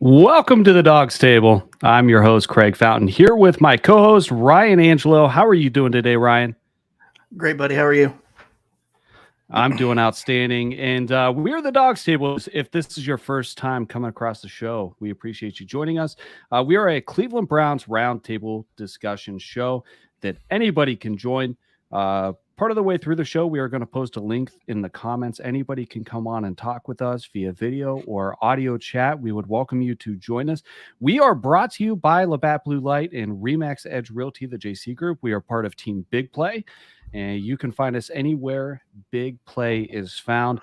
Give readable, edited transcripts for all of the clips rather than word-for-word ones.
Welcome to the Dawgs Table. I'm your host, Craig Fountain, here with my co-host, Ryan Angelo. How are you doing today, Ryan? Great, buddy. How are you? I'm doing outstanding. And we're the Dawgs Table. If this is your first time coming across the show, we appreciate you joining us. We are a Cleveland Browns roundtable discussion show that anybody can join. Part of the way through the show, we are going to post a link in the comments. Anybody can come on and talk with us via video or audio chat. We would welcome you to join us. We are brought to you by Labatt Blue Light and Remax Edge Realty, the JC Group. We are part of Team BIGPLAY, and you can find us anywhere BIGPLAY is found.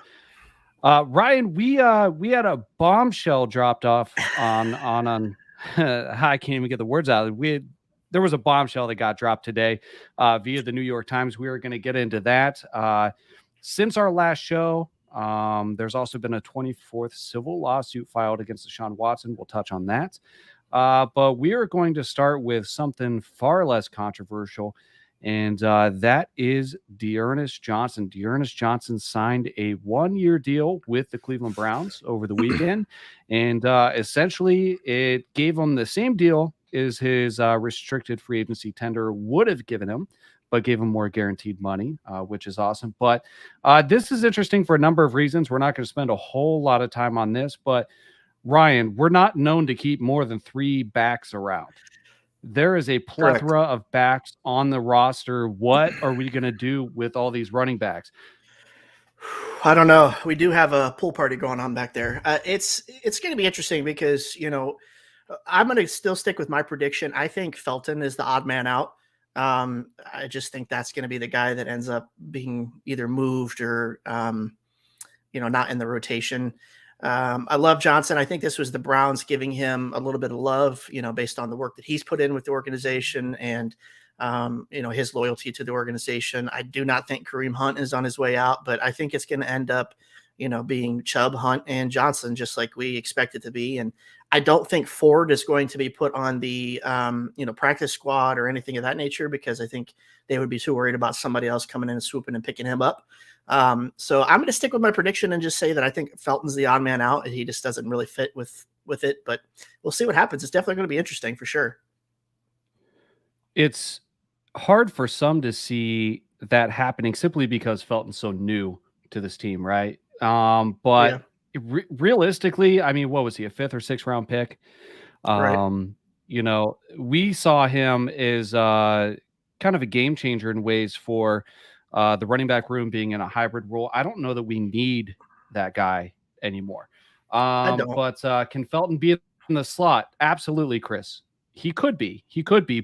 Ryan, we had a bombshell dropped off on I can't even get the words out. There was a bombshell that got dropped today via the New York Times. We are going to get into that. Since our last show, there's also been a 24th civil lawsuit filed against Deshaun Watson. We'll touch on that. But we are going to start with something far less controversial, and that is D'Ernest Johnson. D'Ernest Johnson signed a 1-year deal with the Cleveland Browns over the weekend, and essentially it gave him the same deal is his restricted free agency tender would have given him, but gave him more guaranteed money, which is awesome. But this is interesting for a number of reasons. We're not going to spend a whole lot of time on this, but Ryan, we're not known to keep more than 3 backs around. There is a plethora of backs on the roster. What are we going to do with all these running backs? I don't know. We do have a pool party going on back there. It's going to be interesting because, I'm going to still stick with my prediction. I think Felton is the odd man out. I just think that's going to be the guy that ends up being either moved or, not in the rotation. I love Johnson. I think this was the Browns giving him a little bit of love, based on the work that he's put in with the organization and, his loyalty to the organization. I do not think Kareem Hunt is on his way out, but I think it's going to end up, being Chubb, Hunt, and Johnson, just like we expect it to be. And I don't think Ford is going to be put on the, practice squad or anything of that nature, because I think they would be too worried about somebody else coming in and swooping and picking him up. So I'm going to stick with my prediction and just say that I think Felton's the odd man out, and he just doesn't really fit with it, but we'll see what happens. It's definitely going to be interesting for sure. It's hard for some to see that happening simply because Felton's so new to this team, right? But realistically, I mean, what was he, a 5th or 6th round pick? Right. We saw him as kind of a game changer in ways for the running back room being in a hybrid role. I don't know that we need that guy anymore. But can Felton be in the slot? Absolutely, Chris. He could be,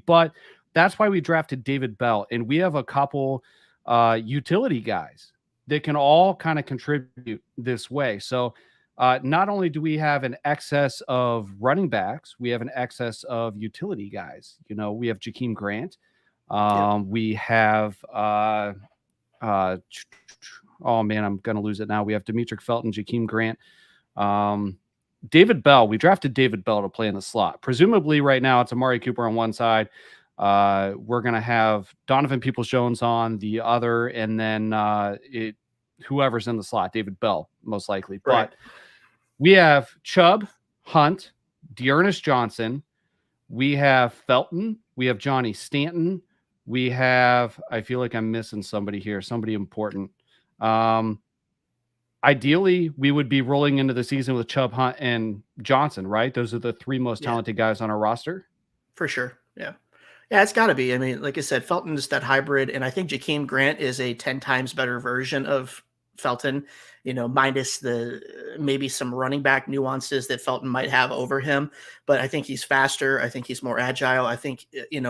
but that's why we drafted David Bell, and we have a couple utility guys that can all kind of contribute this way. So not only do we have an excess of running backs, we have an excess of utility guys. We have Jakeem Grant. We have, oh man, I'm going to lose it now. We have Demetric Felton, Jakeem Grant, David Bell. We drafted David Bell to play in the slot. Presumably right now it's Amari Cooper on one side. We're going to have Donovan Peoples-Jones on the other, and then whoever's in the slot, David Bell, most likely. Right. But we have Chubb, Hunt, D'Ernest Johnson. We have Felton. We have Johnny Stanton. We have, I feel like I'm missing somebody here, somebody important. Ideally, we would be rolling into the season with Chubb, Hunt, and Johnson, right? Those are the 3 most talented guys on our roster. For sure. Yeah. Yeah, it's got to be. I mean, like I said, Felton is that hybrid, and I think Jakeem Grant is a 10 times better version of Felton, minus the maybe some running back nuances that Felton might have over him. But I think he's faster. I think he's more agile. I think,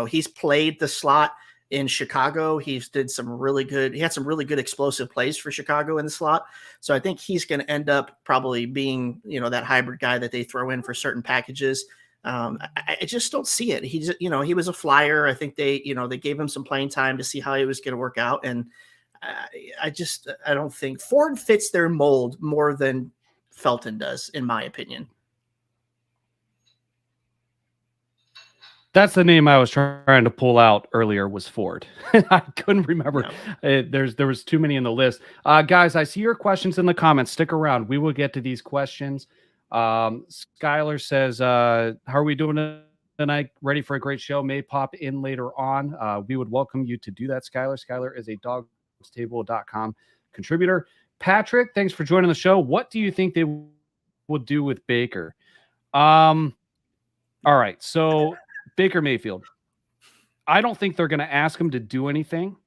he's played the slot in Chicago. He had some really good explosive plays for Chicago in the slot. So I think he's going to end up probably being, that hybrid guy that they throw in for certain packages. I just don't see it. He just, he was a flyer. I think they gave him some playing time to see how he was going to work out. And I don't think Ford fits their mold more than Felton does, in my opinion. That's the name I was trying to pull out earlier, was Ford. I couldn't remember. Yeah. There was too many in the list. Guys, I see your questions in the comments. Stick around. We will get to these questions. Skylar says, how are we doing tonight? Ready for a great show? May pop in later on. We would welcome you to do that, Skylar. Skylar is a dogstable.com contributor. Patrick, thanks for joining the show. What do you think they will do with Baker? All right. So Baker Mayfield, I don't think they're going to ask him to do anything.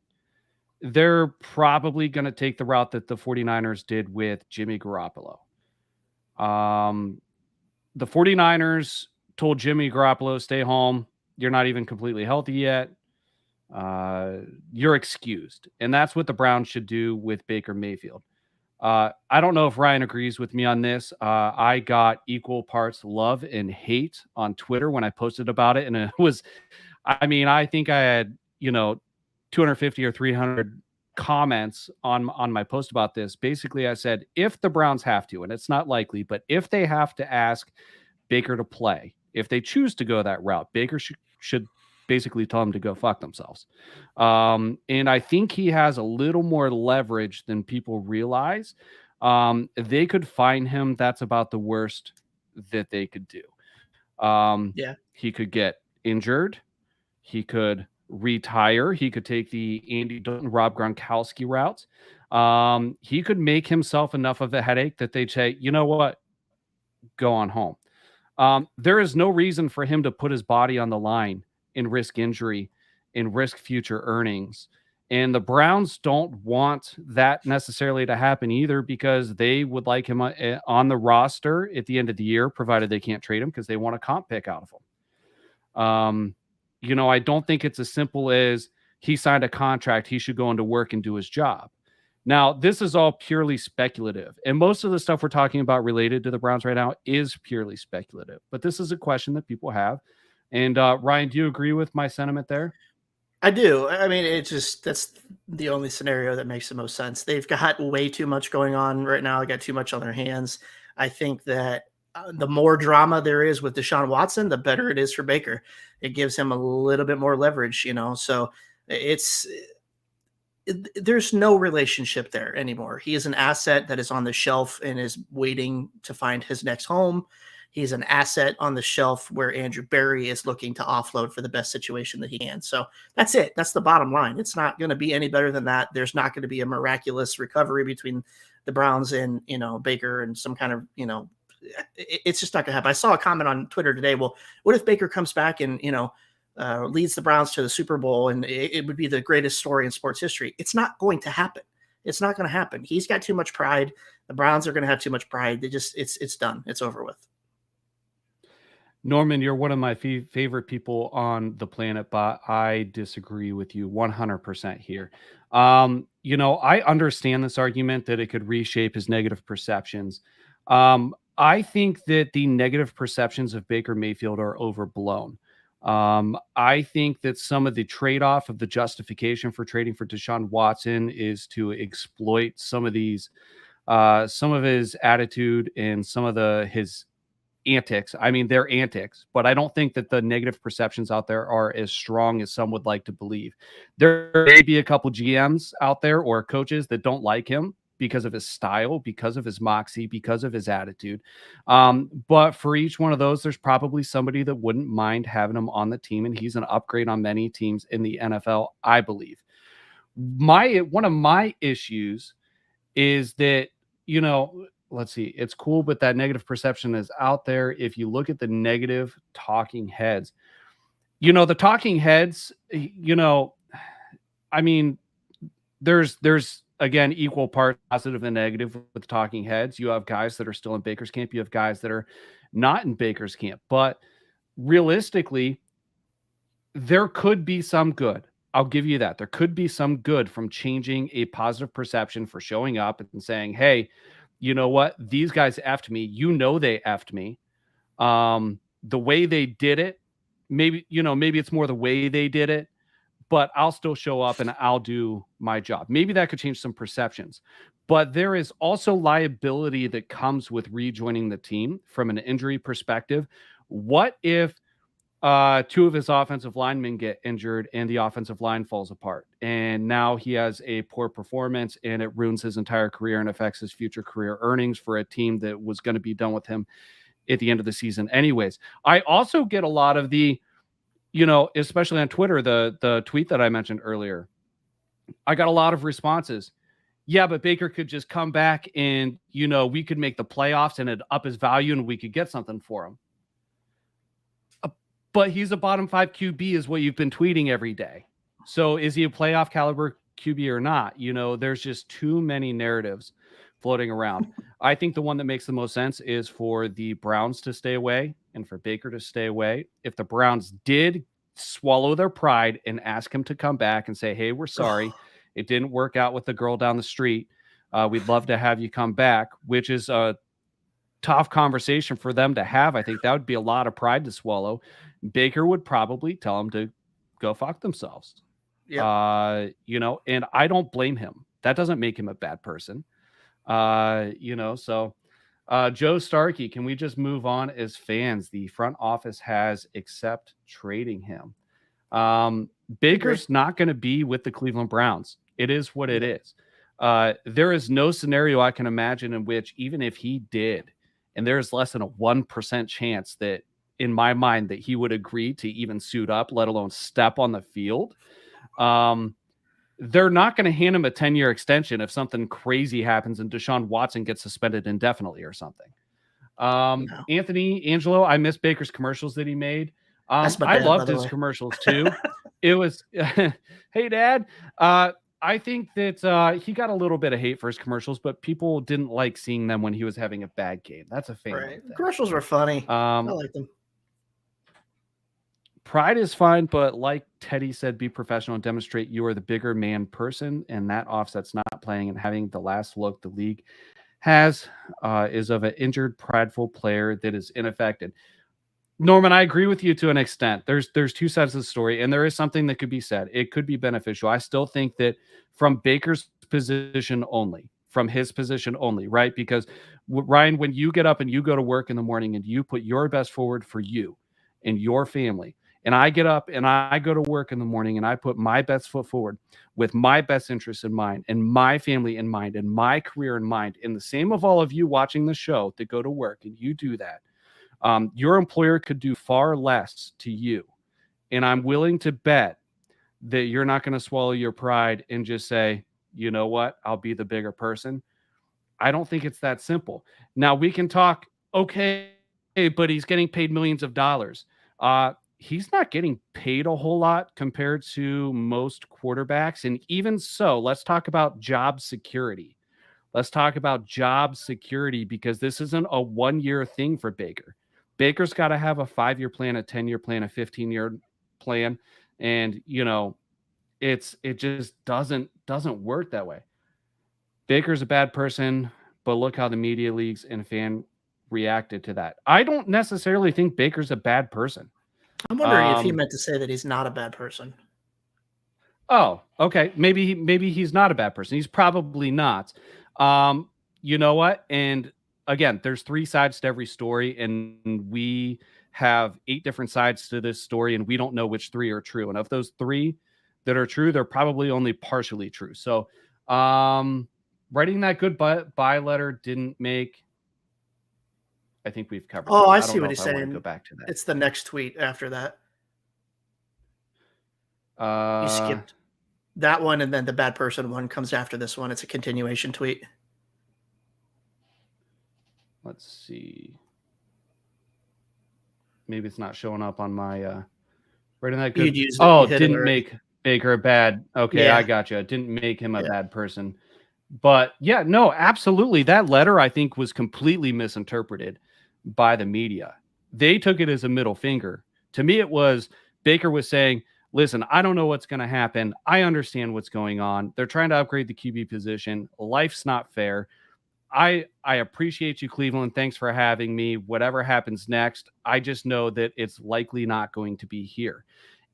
They're probably going to take the route that the 49ers did with Jimmy Garoppolo. The 49ers told Jimmy Garoppolo, stay home. You're not even completely healthy yet. You're excused. And that's what the Browns should do with Baker Mayfield. I don't know if Ryan agrees with me on this. I got equal parts love and hate on Twitter when I posted about it. And it was, I mean, I think I had, 250 or 300 comments on my post about this. Basically, I said, if the Browns have to, and it's not likely, but if they have to ask Baker to play, if they choose to go that route, Baker should basically tell them to go fuck themselves. And I think he has a little more leverage than people realize. They could fine him. That's about the worst that they could do. He could get injured. He could retire. He could take the Andy Dalton, Rob Gronkowski route. He could make himself enough of a headache that they'd say, you know what, go on home. There is no reason for him to put his body on the line and risk injury and risk future earnings. And the Browns don't want that necessarily to happen either, because they would like him on the roster at the end of the year, provided they can't trade him, because they want a comp pick out of him. I don't think it's as simple as he signed a contract, he should go into work and do his job. Now, this is all purely speculative, and most of the stuff we're talking about related to the Browns right now is purely speculative, but this is a question that people have. And Ryan, do you agree with my sentiment there? I do. I mean, that's the only scenario that makes the most sense. They've got way too much going on right now. They got too much on their hands. I think that the more drama there is with Deshaun Watson, the better it is for Baker. It gives him a little bit more leverage, so there's no relationship there anymore. He is an asset that is on the shelf and is waiting to find his next home. He's an asset on the shelf where Andrew Berry is looking to offload for the best situation that he can. So that's it. That's the bottom line. It's not going to be any better than that. There's not going to be a miraculous recovery between the Browns and, Baker and some kind of, it's just not going to happen. I saw a comment on Twitter today. Well, what if Baker comes back and, leads the Browns to the Super Bowl, and it would be the greatest story in sports history? It's not going to happen. It's not going to happen. He's got too much pride. The Browns are going to have too much pride. It's done. It's over with. Norman, you're one of my favorite people on the planet, but I disagree with you 100% here. I understand this argument that it could reshape his negative perceptions. I think that the negative perceptions of Baker Mayfield are overblown. I think that some of the trade-off of the justification for trading for Deshaun Watson is to exploit some of his attitude and some of his antics. I mean, they're antics, but I don't think that the negative perceptions out there are as strong as some would like to believe. There may be a couple GMs out there or coaches that don't like him because of his style, because of his moxie, because of his attitude. But for each one of those, there's probably somebody that wouldn't mind having him on the team, and he's an upgrade on many teams in the NFL, I believe. One of my issues is that, let's see, it's cool, but that negative perception is out there. If you look at the negative talking heads, the talking heads, I mean, there's again, equal part positive and negative with talking heads. You have guys that are still in Baker's camp. You have guys that are not in Baker's camp, but realistically, there could be some good. I'll give you that. There could be some good from changing a positive perception, for showing up and saying, hey, you know what? These guys effed me. They effed me. The way they did it, maybe it's more the way they did it, but I'll still show up and I'll do my job. Maybe that could change some perceptions. But there is also liability that comes with rejoining the team from an injury perspective. What if two of his offensive linemen get injured and the offensive line falls apart, and now he has a poor performance and it ruins his entire career and affects his future career earnings for a team that was going to be done with him at the end of the season anyways. I also get a lot of the, especially on Twitter, the tweet that I mentioned earlier, I got a lot of responses. Yeah, but Baker could just come back and, we could make the playoffs and it'd up his value and we could get something for him. But he's a bottom 5 QB is what you've been tweeting every day. So is he a playoff caliber QB or not? There's just too many narratives floating around. I think the one that makes the most sense is for the Browns to stay away and for Baker to stay away. If the Browns did swallow their pride and ask him to come back and say, hey, we're sorry. It didn't work out with the girl down the street. We'd love to have you come back, which is a tough conversation for them to have. I think that would be a lot of pride to swallow. Baker would probably tell them to go fuck themselves. Yeah. And I don't blame him. That doesn't make him a bad person. So Joe Starkey, can we just move on as fans? The front office has accepted trading him. Baker's not going to be with the Cleveland Browns. It is what it is. There is no scenario I can imagine in which, even if he did, and there's less than a 1% chance that, in my mind, that he would agree to even suit up, let alone step on the field. They're not going to hand him a 10-year extension if something crazy happens and Deshaun Watson gets suspended indefinitely or something. No. Anthony, Angelo, I miss Baker's commercials that he made. I loved his commercials too. It was, hey, Dad. I think that he got a little bit of hate for his commercials, but people didn't like seeing them when he was having a bad game. That's a family thing. Commercials were funny. I like them. Pride is fine, but like Teddy said, be professional and demonstrate you are the bigger man person, and that offset's not playing and having the last look the league has is of an injured, prideful player that is ineffective. Norman, I agree with you to an extent. There's two sides of the story, and there is something that could be said. It could be beneficial. I still think that from Baker's position only, from his position only, right? Because, Ryan, when you get up and you go to work in the morning and you put your best forward for you and your family, and I get up and I go to work in the morning and I put my best foot forward with my best interests in mind and my family in mind and my career in mind, and the same of all of you watching the show that go to work and you do that, your employer could do far less to you. And I'm willing to bet that you're not going to swallow your pride and just say, you know what, I'll be the bigger person. I don't think it's that simple. Now we can talk, okay, but he's getting paid millions of dollars. He's not getting paid a whole lot compared to most quarterbacks. And even so, let's talk about job security. Let's talk about job security, because this isn't a 1-year thing for Baker. Baker's got to have a 5-year plan, a 10-year plan, a 15-year plan. And, it just doesn't work that way. Baker's a bad person, but look how the media leagues and fan reacted to that. I don't necessarily think Baker's a bad person. I'm wondering if he meant to say that he's not a bad person. Oh, okay. Maybe he's not a bad person. He's probably not. You know what? And again, there's 3 sides to every story, and we have 8 different sides to this story, and we don't know which 3 are true. And of those 3 that are true, they're probably only partially true. So, writing that goodbye letter didn't make. I think we've covered. Oh, I see what he's saying. Go back to that. It's the next tweet after that. You skipped that one, and then the bad person one comes after this one. It's a continuation tweet. Let's see. Maybe it's not showing up on my writing that good. Didn't make Baker a bad. Okay, yeah. I got you. Didn't make him a bad person. But yeah, no, absolutely. That letter, I think, was completely misinterpreted by the media. They took it as a middle finger. To me, it was Baker was saying, listen, I don't know what's going to happen. I understand what's going on. They're trying to upgrade the QB position. Life's not fair. I appreciate you, Cleveland. Thanks for having me. Whatever happens next, I just know that it's likely not going to be here.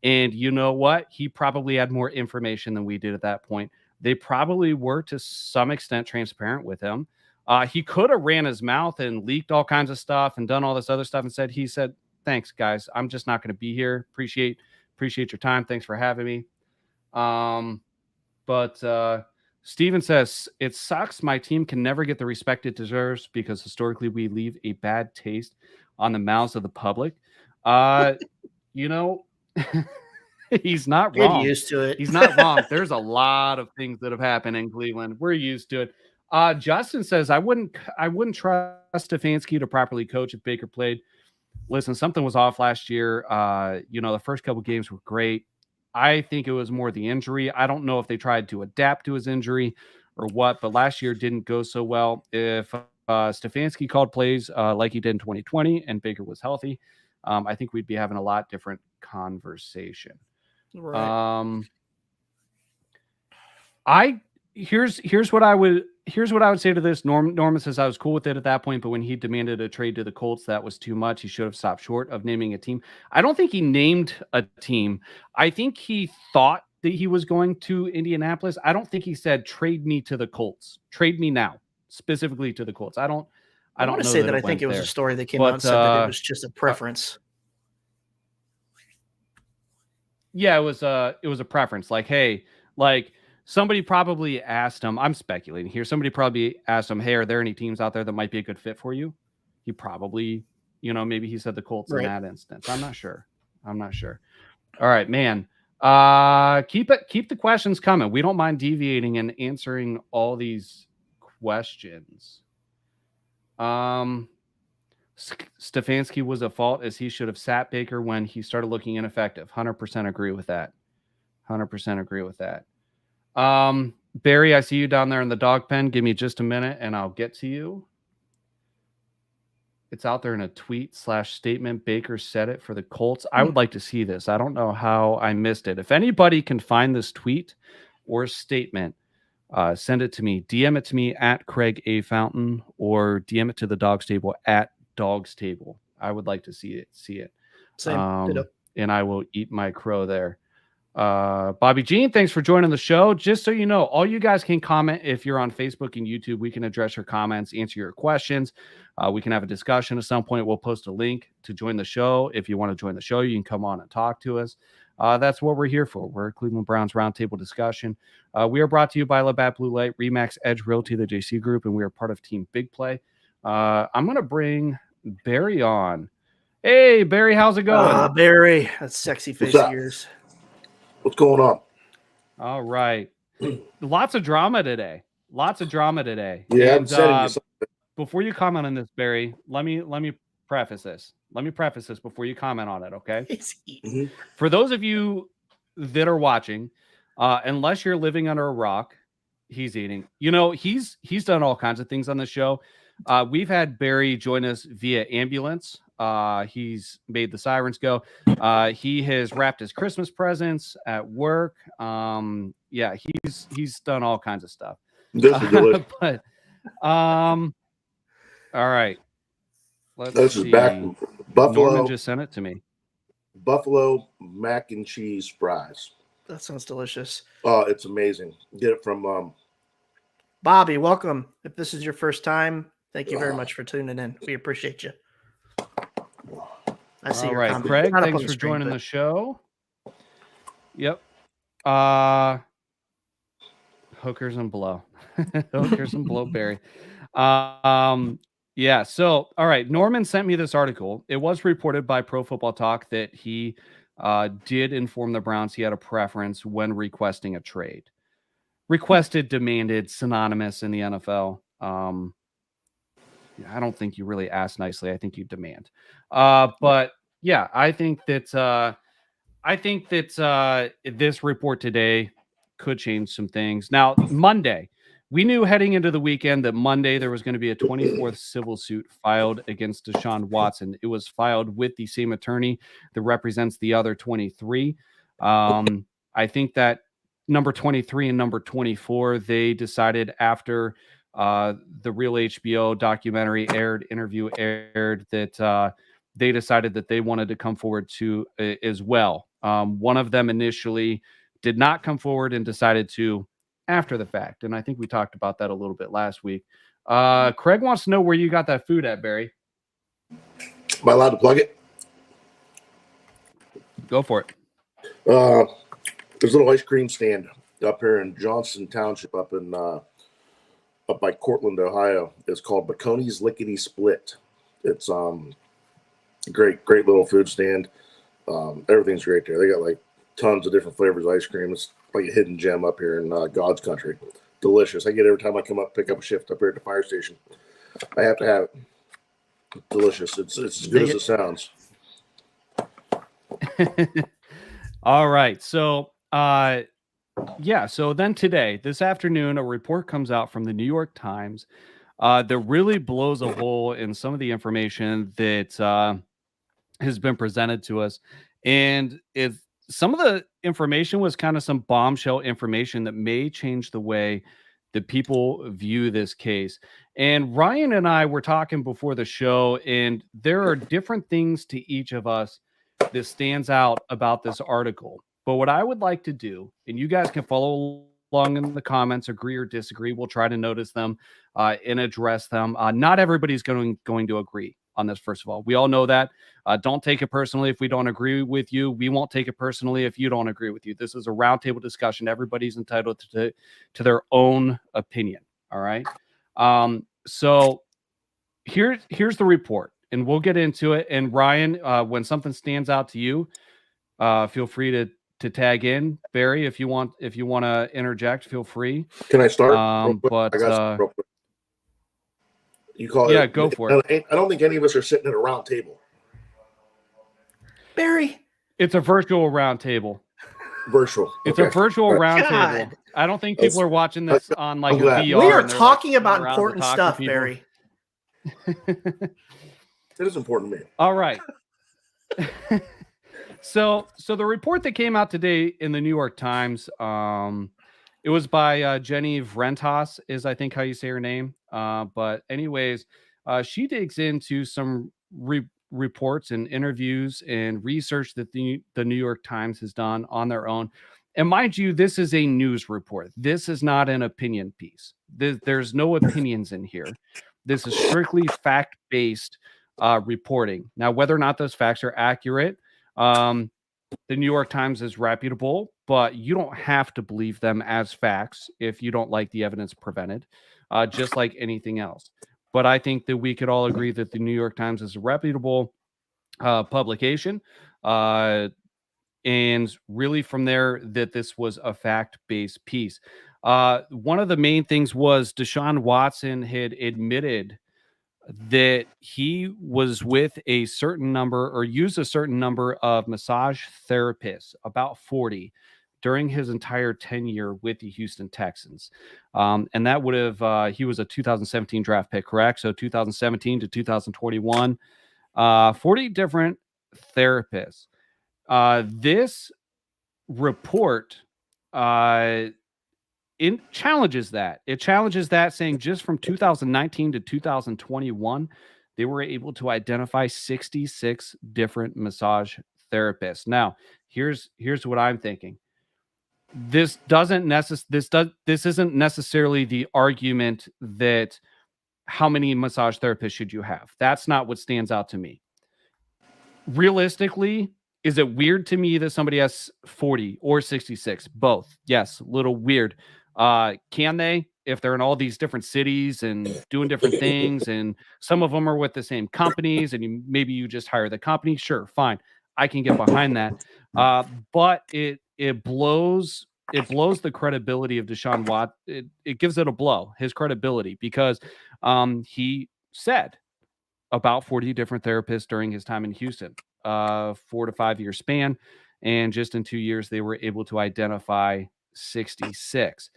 And you know what? He probably had more information than we did at that point. They probably were, to some extent, transparent with him. He could have ran his mouth and leaked all kinds of stuff and done all this other stuff and he said, thanks, guys. I'm just not going to be here. Appreciate your time. Thanks for having me. But Steven says, it sucks. My team can never get the respect it deserves because historically we leave a bad taste on the mouths of the public. You know, he's not Get wrong. used to it. He's not wrong. There's a lot of things that have happened in Cleveland. We're used to it. Justin says, I wouldn't trust Stefanski to properly coach if Baker played. Listen, something was off last year. The first couple games were great. I think it was more the injury. I don't know if they tried to adapt to his injury or what, but last year didn't go so well. If Stefanski called plays like he did in 2020 and Baker was healthy, I think we'd be having a lot different conversation. Right. Here's what I would say to this. Norman says I was cool with it at that point, but when he demanded a trade to the Colts, that was too much. He should have stopped short of naming a team. I don't think he named a team. I think he thought that he was going to Indianapolis. I don't think he said trade me to the Colts. Trade me now, specifically to the Colts. I don't want to know say that I it think went it was there. a story that came out and said that it was just a preference. Yeah, it was a preference. Like, hey, like somebody probably asked him. I'm speculating here. Somebody probably asked him, hey, are there any teams out there that might be a good fit for you? He probably, maybe he said the Colts in that instance. I'm not sure. All right, man. Keep the questions coming. We don't mind deviating and answering all these questions. Stefanski was at fault as he should have sat Baker when he started looking ineffective. 100% agree with that. 100% agree with that. Barry, I see you down there in the dog pen. Give me just a minute and I'll get to you. It's out there in a tweet/statement. Baker said it for the Colts. I would like to see this. I don't know how I missed it. If anybody can find this tweet or statement, send it to me. DM it to me at Craig A. Fountain or DM it to the Dawgs Table at Dawgs Table. I would like to see it. Same. And I will eat my crow there. Bobby Jean, thanks for joining the show. Just so you know, all you guys can comment if you're on Facebook and YouTube. We can address your comments, answer your questions. We can have a discussion at some point. We'll post a link to join the show. If you want to join the show, you can come on and talk to us. That's what we're here for. We're Cleveland Browns Roundtable Discussion. We are brought to you by Labatt Blue Light, Remax Edge Realty, the JC Group, and we are part of Team Big Play. I'm going to bring Barry on. Hey, Barry, how's it going? Barry, that's sexy face of yours. What's going on? All right. Lots of drama today. Yeah, and, before you comment on this, Barry, let me preface this. Before you comment on it, okay? Mm-hmm. For those of you that are watching, unless you're living under a rock, he's eating. He's done all kinds of things on the show. We've had Barry join us via ambulance. He's made the sirens go. He has wrapped his Christmas presents at work. Yeah, he's done all kinds of stuff. But all right. This is back from Buffalo. Norman just sent it to me. Buffalo mac and cheese fries. That sounds delicious. Oh, it's amazing. Get it from Bobby. Welcome. If this is your first time, thank you very much for tuning in. We appreciate you. I see all your right, comment. Craig. Thanks for joining the show. Yep. Hookers and blow. Hookers and blow, Barry. Yeah. So, all right. Norman sent me this article. It was reported by Pro Football Talk that he did inform the Browns he had a preference when requesting a trade. Requested, demanded, synonymous in the NFL. I don't think you really ask nicely. I think you demand. But yeah, I think that this report today could change some things. Now, Monday, we knew heading into the weekend that Monday there was going to be a 24th civil suit filed against Deshaun Watson. It was filed with the same attorney that represents the other 23. I think that number 23 and number 24, they decided after the Real HBO documentary interview aired, that they decided that they wanted to come forward to as well. One of them initially did not come forward and decided to after the fact. And I think we talked about that a little bit last week. Craig wants to know where you got that food at, Barry. Am I allowed to plug it? Go for it. There's a little ice cream stand up here in Johnson Township up by Cortland, Ohio. It's called Bacone's Lickety Split. It's Great little food stand. Everything's great there. They got like tons of different flavors of ice cream. It's like a hidden gem up here in God's country. Delicious. I get it every time I come up, pick up a shift up here at the fire station. I have to have it. Delicious. It's as good as it sounds. All right. So, so then today, this afternoon, a report comes out from the New York Times that really blows a hole in some of the information that has been presented to us. And if some of the information was kind of some bombshell information that may change the way that people view this case. And Ryan and I were talking before the show, and there are different things to each of us that stands out about this article. But what I would like to do, and you guys can follow along in the comments, agree or disagree. We'll try to notice them and address them. Not everybody's going to agree on this, first of all. We all know that. Don't take it personally if we don't agree with you. We won't take it personally if you don't agree with you. This is a roundtable discussion. Everybody's entitled to their own opinion. All right. So here's the report, and we'll get into it. And Ryan, when something stands out to you, feel free to tag in. Barry, if you want to interject, feel free. Can I start? But I got real quick. You call it? Yeah, it, go for it. I don't think any of us are sitting at a round table. Barry, it's a virtual round table. Virtual. It's a virtual round table. I don't think people are watching this on like a VR. We are talking about important stuff, Barry. It is important to me. All right. So the report that came out today in the New York Times, it was by Jenny Vrentas, is I think how you say her name. But anyways, she digs into some reports and interviews and research that the New York Times has done on their own. And mind you, this is a news report. This is not an opinion piece. There's no opinions in here. This is strictly fact-based reporting. Now, whether or not those facts are accurate, the New York Times is reputable, but you don't have to believe them as facts if you don't like the evidence presented, just like anything else. But I think that we could all agree that the New York Times is a reputable publication. And really from there, that this was a fact-based piece. One of the main things was Deshaun Watson had admitted that he was with a certain number or used a certain number of massage therapists, about 40, during his entire tenure with the Houston Texans. And that would have, he was a 2017 draft pick, correct? So 2017 to 2021, 40 different therapists. This report it challenges that. It challenges that, saying just from 2019 to 2021, they were able to identify 66 different massage therapists. Now, here's what I'm thinking. This isn't necessarily the argument that how many massage therapists should you have. That's not what stands out to me. Realistically, is it weird to me that somebody has 40 or 66? Both. Yes, a little weird. Can they, if they're in all these different cities and doing different things, and some of them are with the same companies, and maybe you just hire the company? Sure, fine. I can get behind that. But it blows the credibility of Deshaun Watson. It gives it a blow, his credibility, because he said about 40 different therapists during his time in Houston, 4 to 5 year span. And just in 2 years, they were able to identify 66.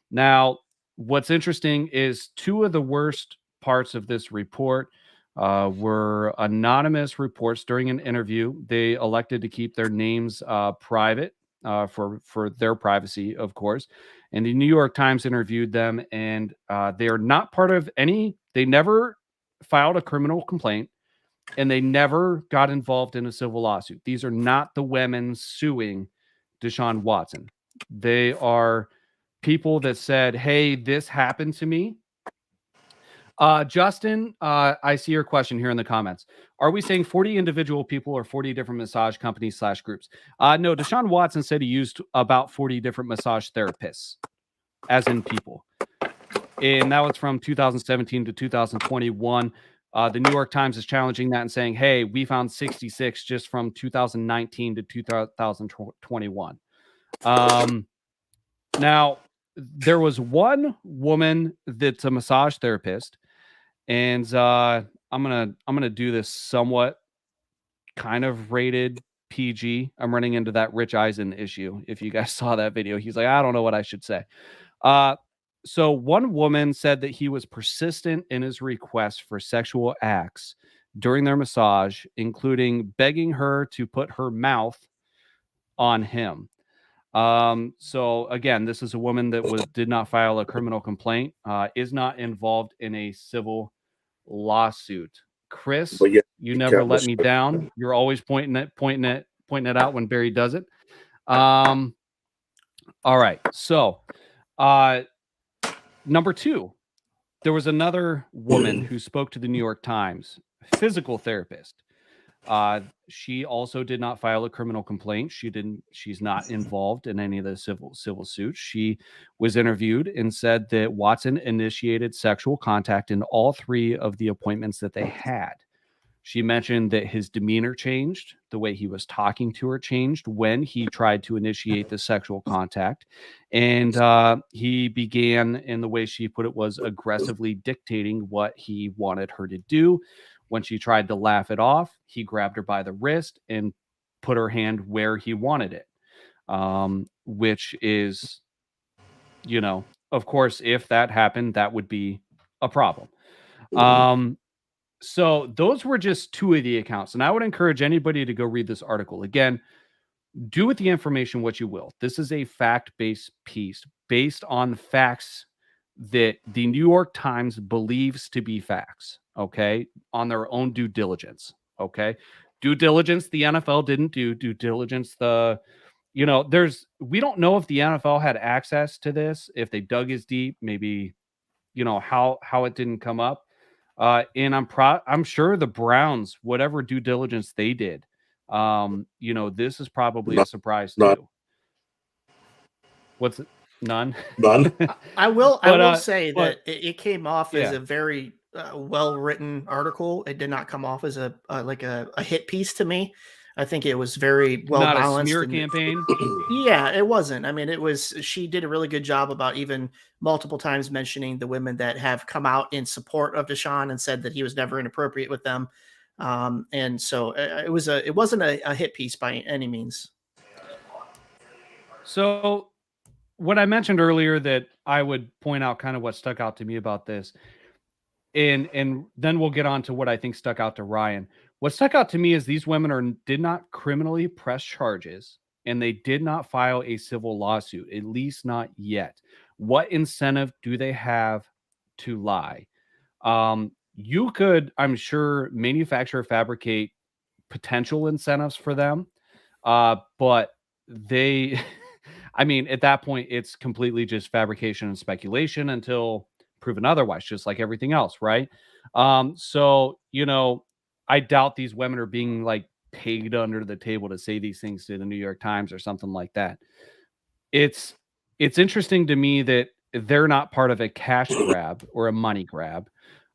Now, what's interesting is two of the worst parts of this report were anonymous reports during an interview. They elected to keep their names private for their privacy, of course. And the New York Times interviewed them, and they are not part of any, they never filed a criminal complaint, and they never got involved in a civil lawsuit. These are not the women suing Deshaun Watson. They are people that said, hey, this happened to me. Justin, I see your question here in the comments. Are we saying 40 individual people or 40 different massage companies / groups? No, Deshaun Watson said he used about 40 different massage therapists, as in people. And that was from 2017 to 2021. The New York Times is challenging that and saying, hey, we found 66 just from 2019 to 2021. Now, there was one woman that's a massage therapist, and I'm gonna do this somewhat kind of rated PG. I'm running into that Rich Eisen issue. If you guys saw that video, he's like, I don't know what I should say. So one woman said that he was persistent in his request for sexual acts during their massage, including begging her to put her mouth on him. So again, this is a woman that did not file a criminal complaint, is not involved in a civil lawsuit. Chris, But you never let me down. You're always pointing it out when Barry does it. All right. So, number 2, there was another woman who spoke to the New York Times, physical therapist. She also did not file a criminal complaint. She's not involved in any of the civil suits. She was interviewed and said that Watson initiated sexual contact in all 3 of the appointments that they had. She mentioned that his demeanor changed, the way he was talking to her changed when he tried to initiate the sexual contact. And he began, in the way she put it, was aggressively dictating what he wanted her to do. When she tried to laugh it off, he grabbed her by the wrist and put her hand where he wanted it, which is, of course, if that happened, that would be a problem. So those were just 2 of the accounts. And I would encourage anybody to go read this article. Again, do with the information what you will. This is a fact-based piece based on facts that the New York Times believes to be facts, okay, on their own due diligence, okay? Due diligence, the NFL didn't do. Due diligence, we don't know if the NFL had access to this, if they dug as deep, maybe, how it didn't come up. And I'm sure the Browns, whatever due diligence they did, this is probably a surprise too. What's it? None. I will say that it came off as a very well-written article. It did not come off as a hit piece to me. I think it was very well balanced. Not a smear campaign. Yeah, it wasn't. I mean, she did a really good job about even multiple times mentioning the women that have come out in support of Deshaun and said that he was never inappropriate with them. And so it wasn't a hit piece by any means. So what I mentioned earlier that I would point out kind of what stuck out to me about this, and then we'll get on to what I think stuck out to Ryan. What stuck out to me is these women did not criminally press charges, and they did not file a civil lawsuit, at least not yet. What incentive do they have to lie? You could, I'm sure, manufacture, fabricate potential incentives for them, but they, I mean, at that point, it's completely just fabrication and speculation until proven otherwise, just like everything else, right? So, I doubt these women are being paid under the table to say these things to the New York Times or something like that. It's interesting to me that they're not part of a cash grab or a money grab.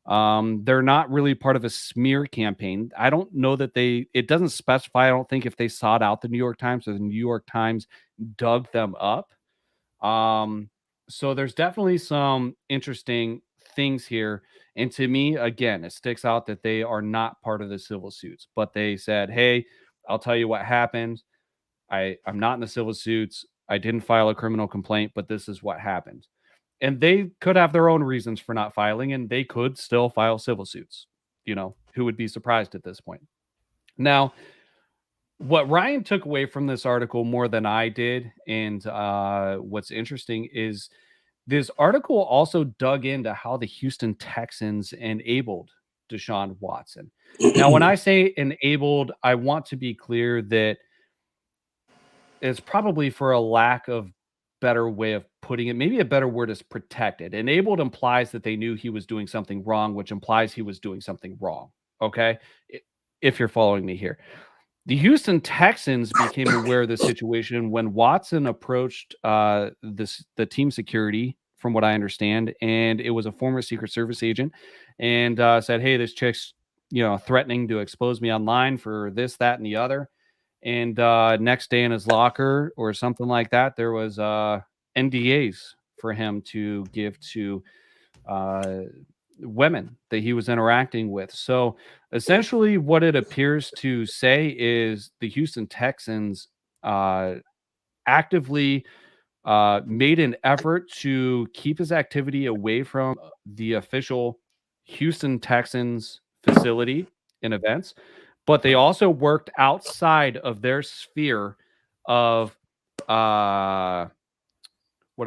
They're not really part of a smear campaign. I don't know that it doesn't specify, I don't think, if they sought out the New York Times or the New York Times dug them up. So there's definitely some interesting things here. And to me, again, it sticks out that they are not part of the civil suits, but they said, hey, I'll tell you what happened. I'm not in the civil suits. I didn't file a criminal complaint, but this is what happened. And they could have their own reasons for not filing, and they could still file civil suits. Who would be surprised at this point? Now, what Ryan took away from this article more than I did, and what's interesting is this article also dug into how the Houston Texans enabled Deshaun Watson. Now, when I say enabled, I want to be clear that it's probably for a lack of better way of putting it. Maybe a better word is protected. Enabled implies that they knew he was doing something wrong, which implies he was doing something wrong. Okay? If you're following me here. The Houston Texans became aware of the situation when Watson approached the team security from what I understand, and it was a former Secret Service agent, and said, "Hey, this chick's threatening to expose me online for this, that, and the other." And next day in his locker or something like that, there was NDAs for him to give to women that he was interacting with. So essentially, what it appears to say is the Houston Texans actively made an effort to keep his activity away from the official Houston Texans facility and events, but they also worked outside of their sphere of what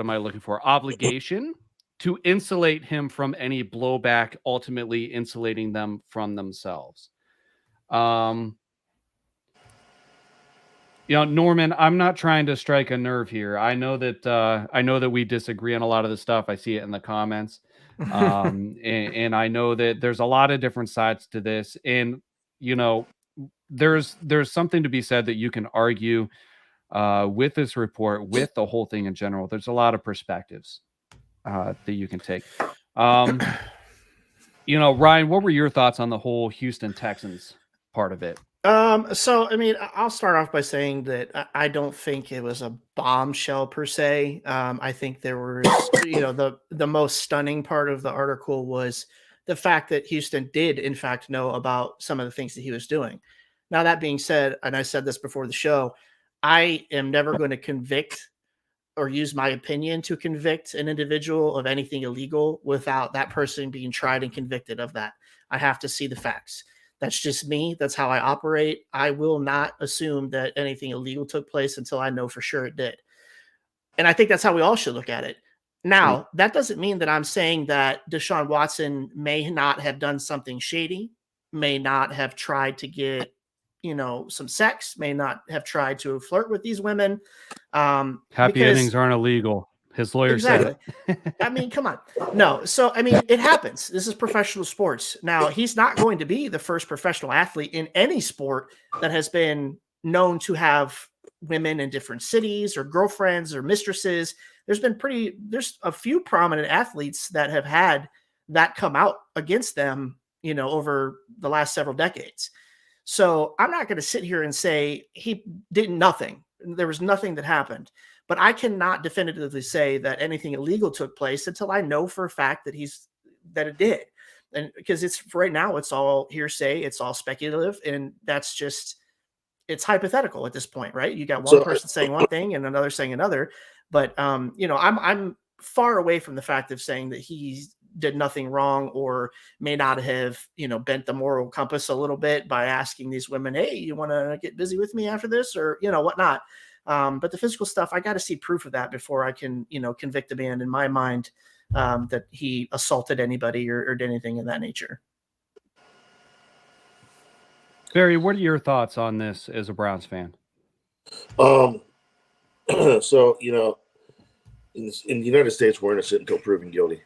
am I looking for? Obligation to insulate him from any blowback, ultimately insulating them from themselves. Norman, I'm not trying to strike a nerve here. I know that we disagree on a lot of the stuff. I see it in the comments. And I know that there's a lot of different sides to this. And, there's something to be said that you can argue with this report, with the whole thing in general. There's a lot of perspectives that you can take. Ryan, what were your thoughts on the whole Houston Texans part of it? So I mean, I'll start off by saying that I don't think it was a bombshell per se. I think there was, the most stunning part of the article was the fact that Houston did in fact know about some of the things that he was doing. Now, that being said, and I said this before the show, I am never going to convict or use my opinion to convict an individual of anything illegal without that person being tried and convicted of that. I have to see the facts. That's just me. That's how I operate. I will not assume that anything illegal took place until I know for sure it did. And I think that's how we all should look at it. Now, that doesn't mean that I'm saying that Deshaun Watson may not have done something shady, may not have tried to get, some sex, may not have tried to flirt with these women. Happy endings aren't illegal. His lawyer said it. I mean, come on. No. So, I mean, it happens. This is professional sports. Now, he's not going to be the first professional athlete in any sport that has been known to have women in different cities or girlfriends or mistresses. There's a few prominent athletes that have had that come out against them, over the last several decades. So I'm not going to sit here and say he did nothing. There was nothing that happened. But I cannot definitively say that anything illegal took place until I know for a fact that it did. And because right now, it's all hearsay, it's all speculative, and it's hypothetical at this point, right? You got one person saying one thing and another saying another. But I'm far away from the fact of saying that he did nothing wrong or may not have, bent the moral compass a little bit by asking these women, "Hey, you want to get busy with me after this?" or whatnot. But the physical stuff, I got to see proof of that before I can, convict a man in my mind that he assaulted anybody or did anything of that nature. Barry, what are your thoughts on this as a Browns fan? So, in the United States, we're innocent until proven guilty.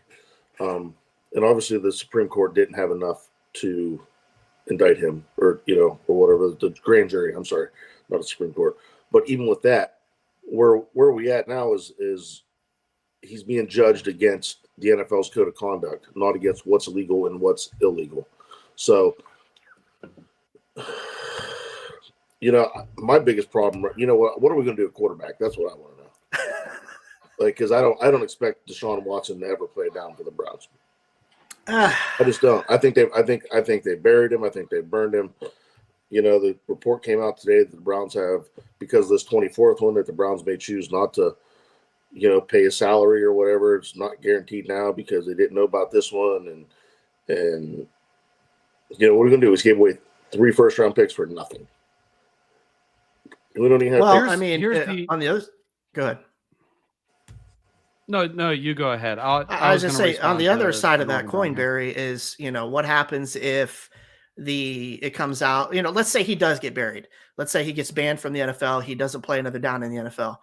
And obviously the Supreme Court didn't have enough to indict him or whatever, the grand jury, I'm sorry, not the Supreme Court. But even with that, where we at now is he's being judged against the NFL's code of conduct, not against what's legal and what's illegal. So, my biggest problem, what are we going to do at quarterback? That's what I want to know. Because I don't expect Deshaun Watson to ever play down for the Browns. I just don't. I think they buried him. I think they burned him. The report came out today that the Browns have, because of this 24th one, that the Browns may choose not to, pay a salary or whatever. It's not guaranteed now because they didn't know about this one. And what are we going to do is give away 3 first-round picks for nothing. We don't even have on the other, go ahead. No, you go ahead. I was going to say, on the other side of that coin, Barry, is, what happens if it comes out, let's say he does get buried. Let's say he gets banned from the NFL. He doesn't play another down in the NFL.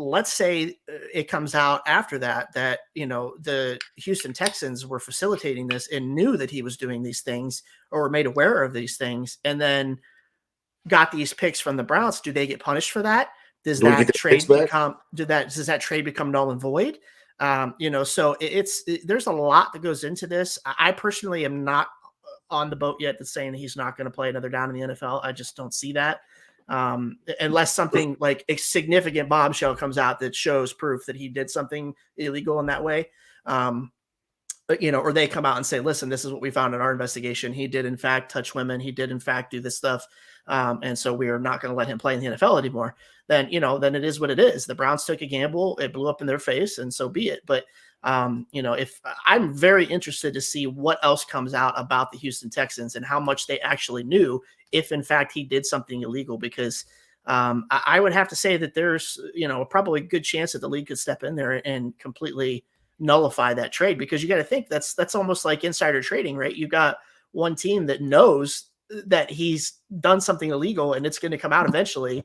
Let's say it comes out after that, the Houston Texans were facilitating this and knew that he was doing these things or were made aware of these things and then got these picks from the Browns. Do they get punished for that? Does that trade become null and void? So there's a lot that goes into this. I personally am not on the boat yet that's saying that he's not going to play another down in the NFL. I just don't see that. Unless something like a significant bombshell comes out that shows proof that he did something illegal in that way. Or they come out and say, listen, this is what we found in our investigation. He did in fact touch women. He did in fact do this stuff. And so we are not going to let him play in the NFL anymore. Then it is what it is. The Browns took a gamble. It blew up in their face, and so be it. But if I'm very interested to see what else comes out about the Houston Texans and how much they actually knew, if in fact he did something illegal, because I would have to say that there's, probably a good chance that the league could step in there and completely nullify that trade, because you got to think that's almost like insider trading, right? You got one team that knows that he's done something illegal and it's going to come out eventually,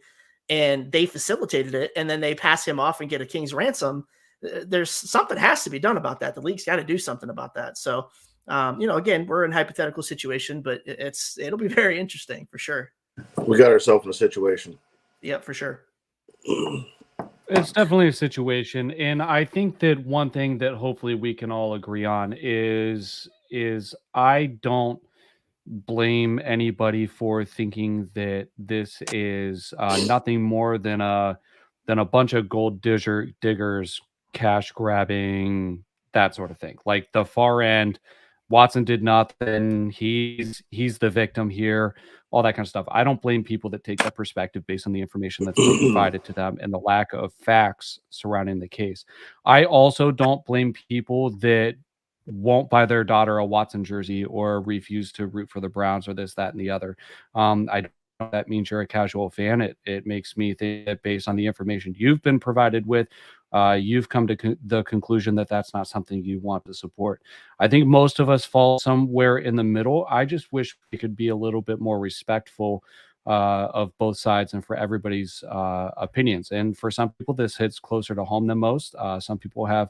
and they facilitated it, and then they pass him off and get a king's ransom. There's something has to be done about that. The league's got to do something about that. So, again, we're in a hypothetical situation, but it'll be very interesting for sure. We got ourselves in a situation. Yep, for sure. It's definitely a situation. And I think that one thing that hopefully we can all agree on is I don't blame anybody for thinking that this is nothing more than a bunch of gold diggers, cash grabbing, that sort of thing. Like the far end, Watson did nothing. He's the victim here, all that kind of stuff. I don't blame people that take that perspective based on the information that's been provided to them and the lack of facts surrounding the case. I also don't blame people that won't buy their daughter a Watson jersey or refuse to root for the Browns or this, that, and the other. I don't know if that means you're a casual fan. It makes me think that based on the information you've been provided with, you've come to the conclusion that that's not something you want to support. I think most of us fall somewhere in the middle. I just wish we could be a little bit more respectful of both sides and for everybody's opinions. And for some people, this hits closer to home than most. Some people have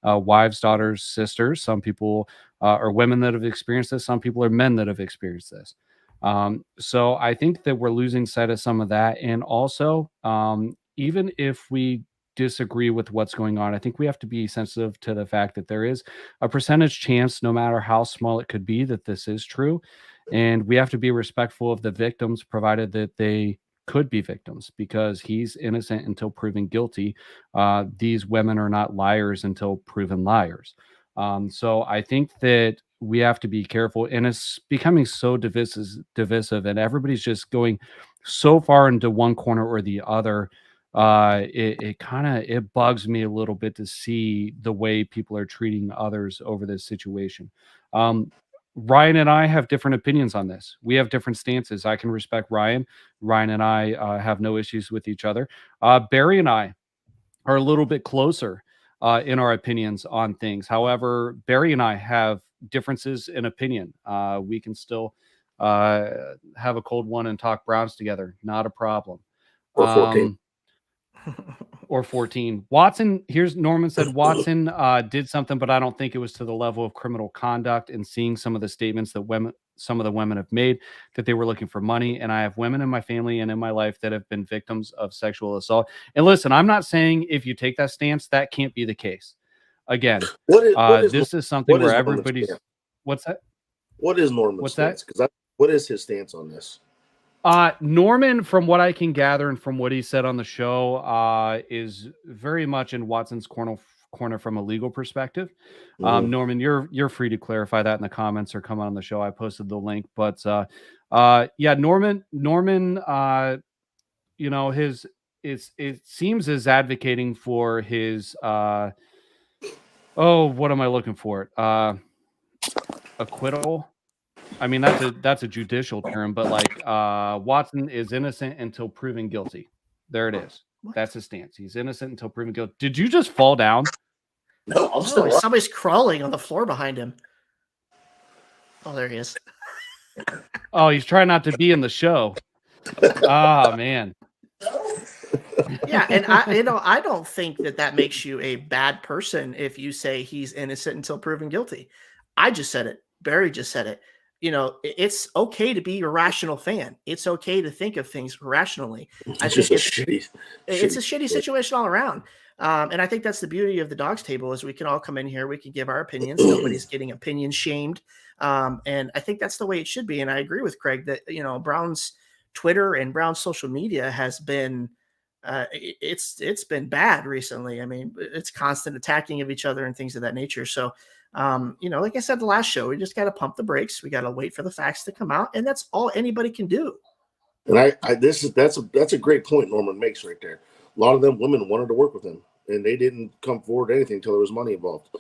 wives, daughters, sisters. Some people are women that have experienced this. Some people are men that have experienced this. So I think that we're losing sight of some of that. And also, even if we disagree with what's going on, I think we have to be sensitive to the fact that there is a percentage chance, no matter how small it could be, that this is true. And we have to be respectful of the victims, provided that they could be victims, because he's innocent until proven guilty. These women are not liars until proven liars. So I think that we have to be careful, and it's becoming so divisive, and everybody's just going so far into one corner or the other. It bugs me a little bit to see the way people are treating others over this situation. Ryan and I have different opinions on this. We have different stances. I can respect Ryan. Ryan and I have no issues with each other. Barry and I are a little bit closer in our opinions on things. However, Barry and I have differences in opinion. We can still have a cold one and talk Browns together. Not a problem. Or 14. Or 14. Watson, here's Norman said Watson did something, but I don't think it was to the level of criminal conduct. And seeing some of the statements that some of the women have made, that they were looking for money. And I have women in my family and in my life that have been victims of sexual assault. And listen, I'm not saying if you take that stance, that can't be the case. Again, this is something where everybody's. What's that? What is Norman's stance? Because what is his stance on this? Norman, from what I can gather and from what he said on the show, is very much in Watson's corner from a legal perspective. Mm-hmm. Norman, you're free to clarify that in the comments or come on the show. I posted the link, but yeah, Norman, it seems is advocating for his what am I looking for? Acquittal. I mean, that's a judicial term, but like Watson is innocent until proven guilty. There it is. What? That's his stance. He's innocent until proven guilty. Did you just fall down? No, I'm still. Somebody's crawling on the floor behind him. Oh, there he is. Oh, he's trying not to be in the show. Oh man. Yeah, and I don't think that makes you a bad person if you say he's innocent until proven guilty. I just said it. Barry just said it. It's okay to be a rational fan. It's okay to think of things rationally. It's just a shitty it's a shitty situation all around. And I think that's the beauty of the Dawgs Table is we can all come in here, we can give our opinions. Nobody's getting opinion shamed. And I think that's the way it should be. And I agree with Craig that, Brown's Twitter and Brown's social media has been, it's been bad recently. I mean, it's constant attacking of each other and things of that nature. So, like I said, the last show, we just got to pump the brakes. We got to wait for the facts to come out. And that's all anybody can do. And that's a great point Norman makes right there. A lot of them women wanted to work with him, and they didn't come forward to anything until there was money involved.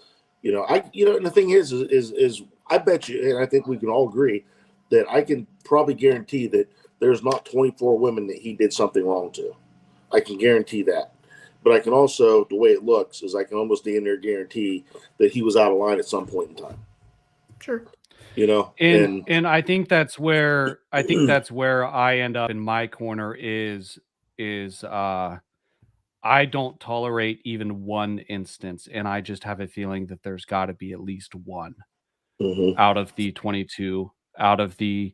And the thing is I bet you, and I think we can all agree that I can probably guarantee that there's not 24 women that he did something wrong to. I can guarantee that. But I can also, the way it looks, is I can almost damn near guarantee that he was out of line at some point in time. Sure. And I think that's where I end up in my corner is I don't tolerate even one instance, and I just have a feeling that there's got to be at least one out of the 22, out of the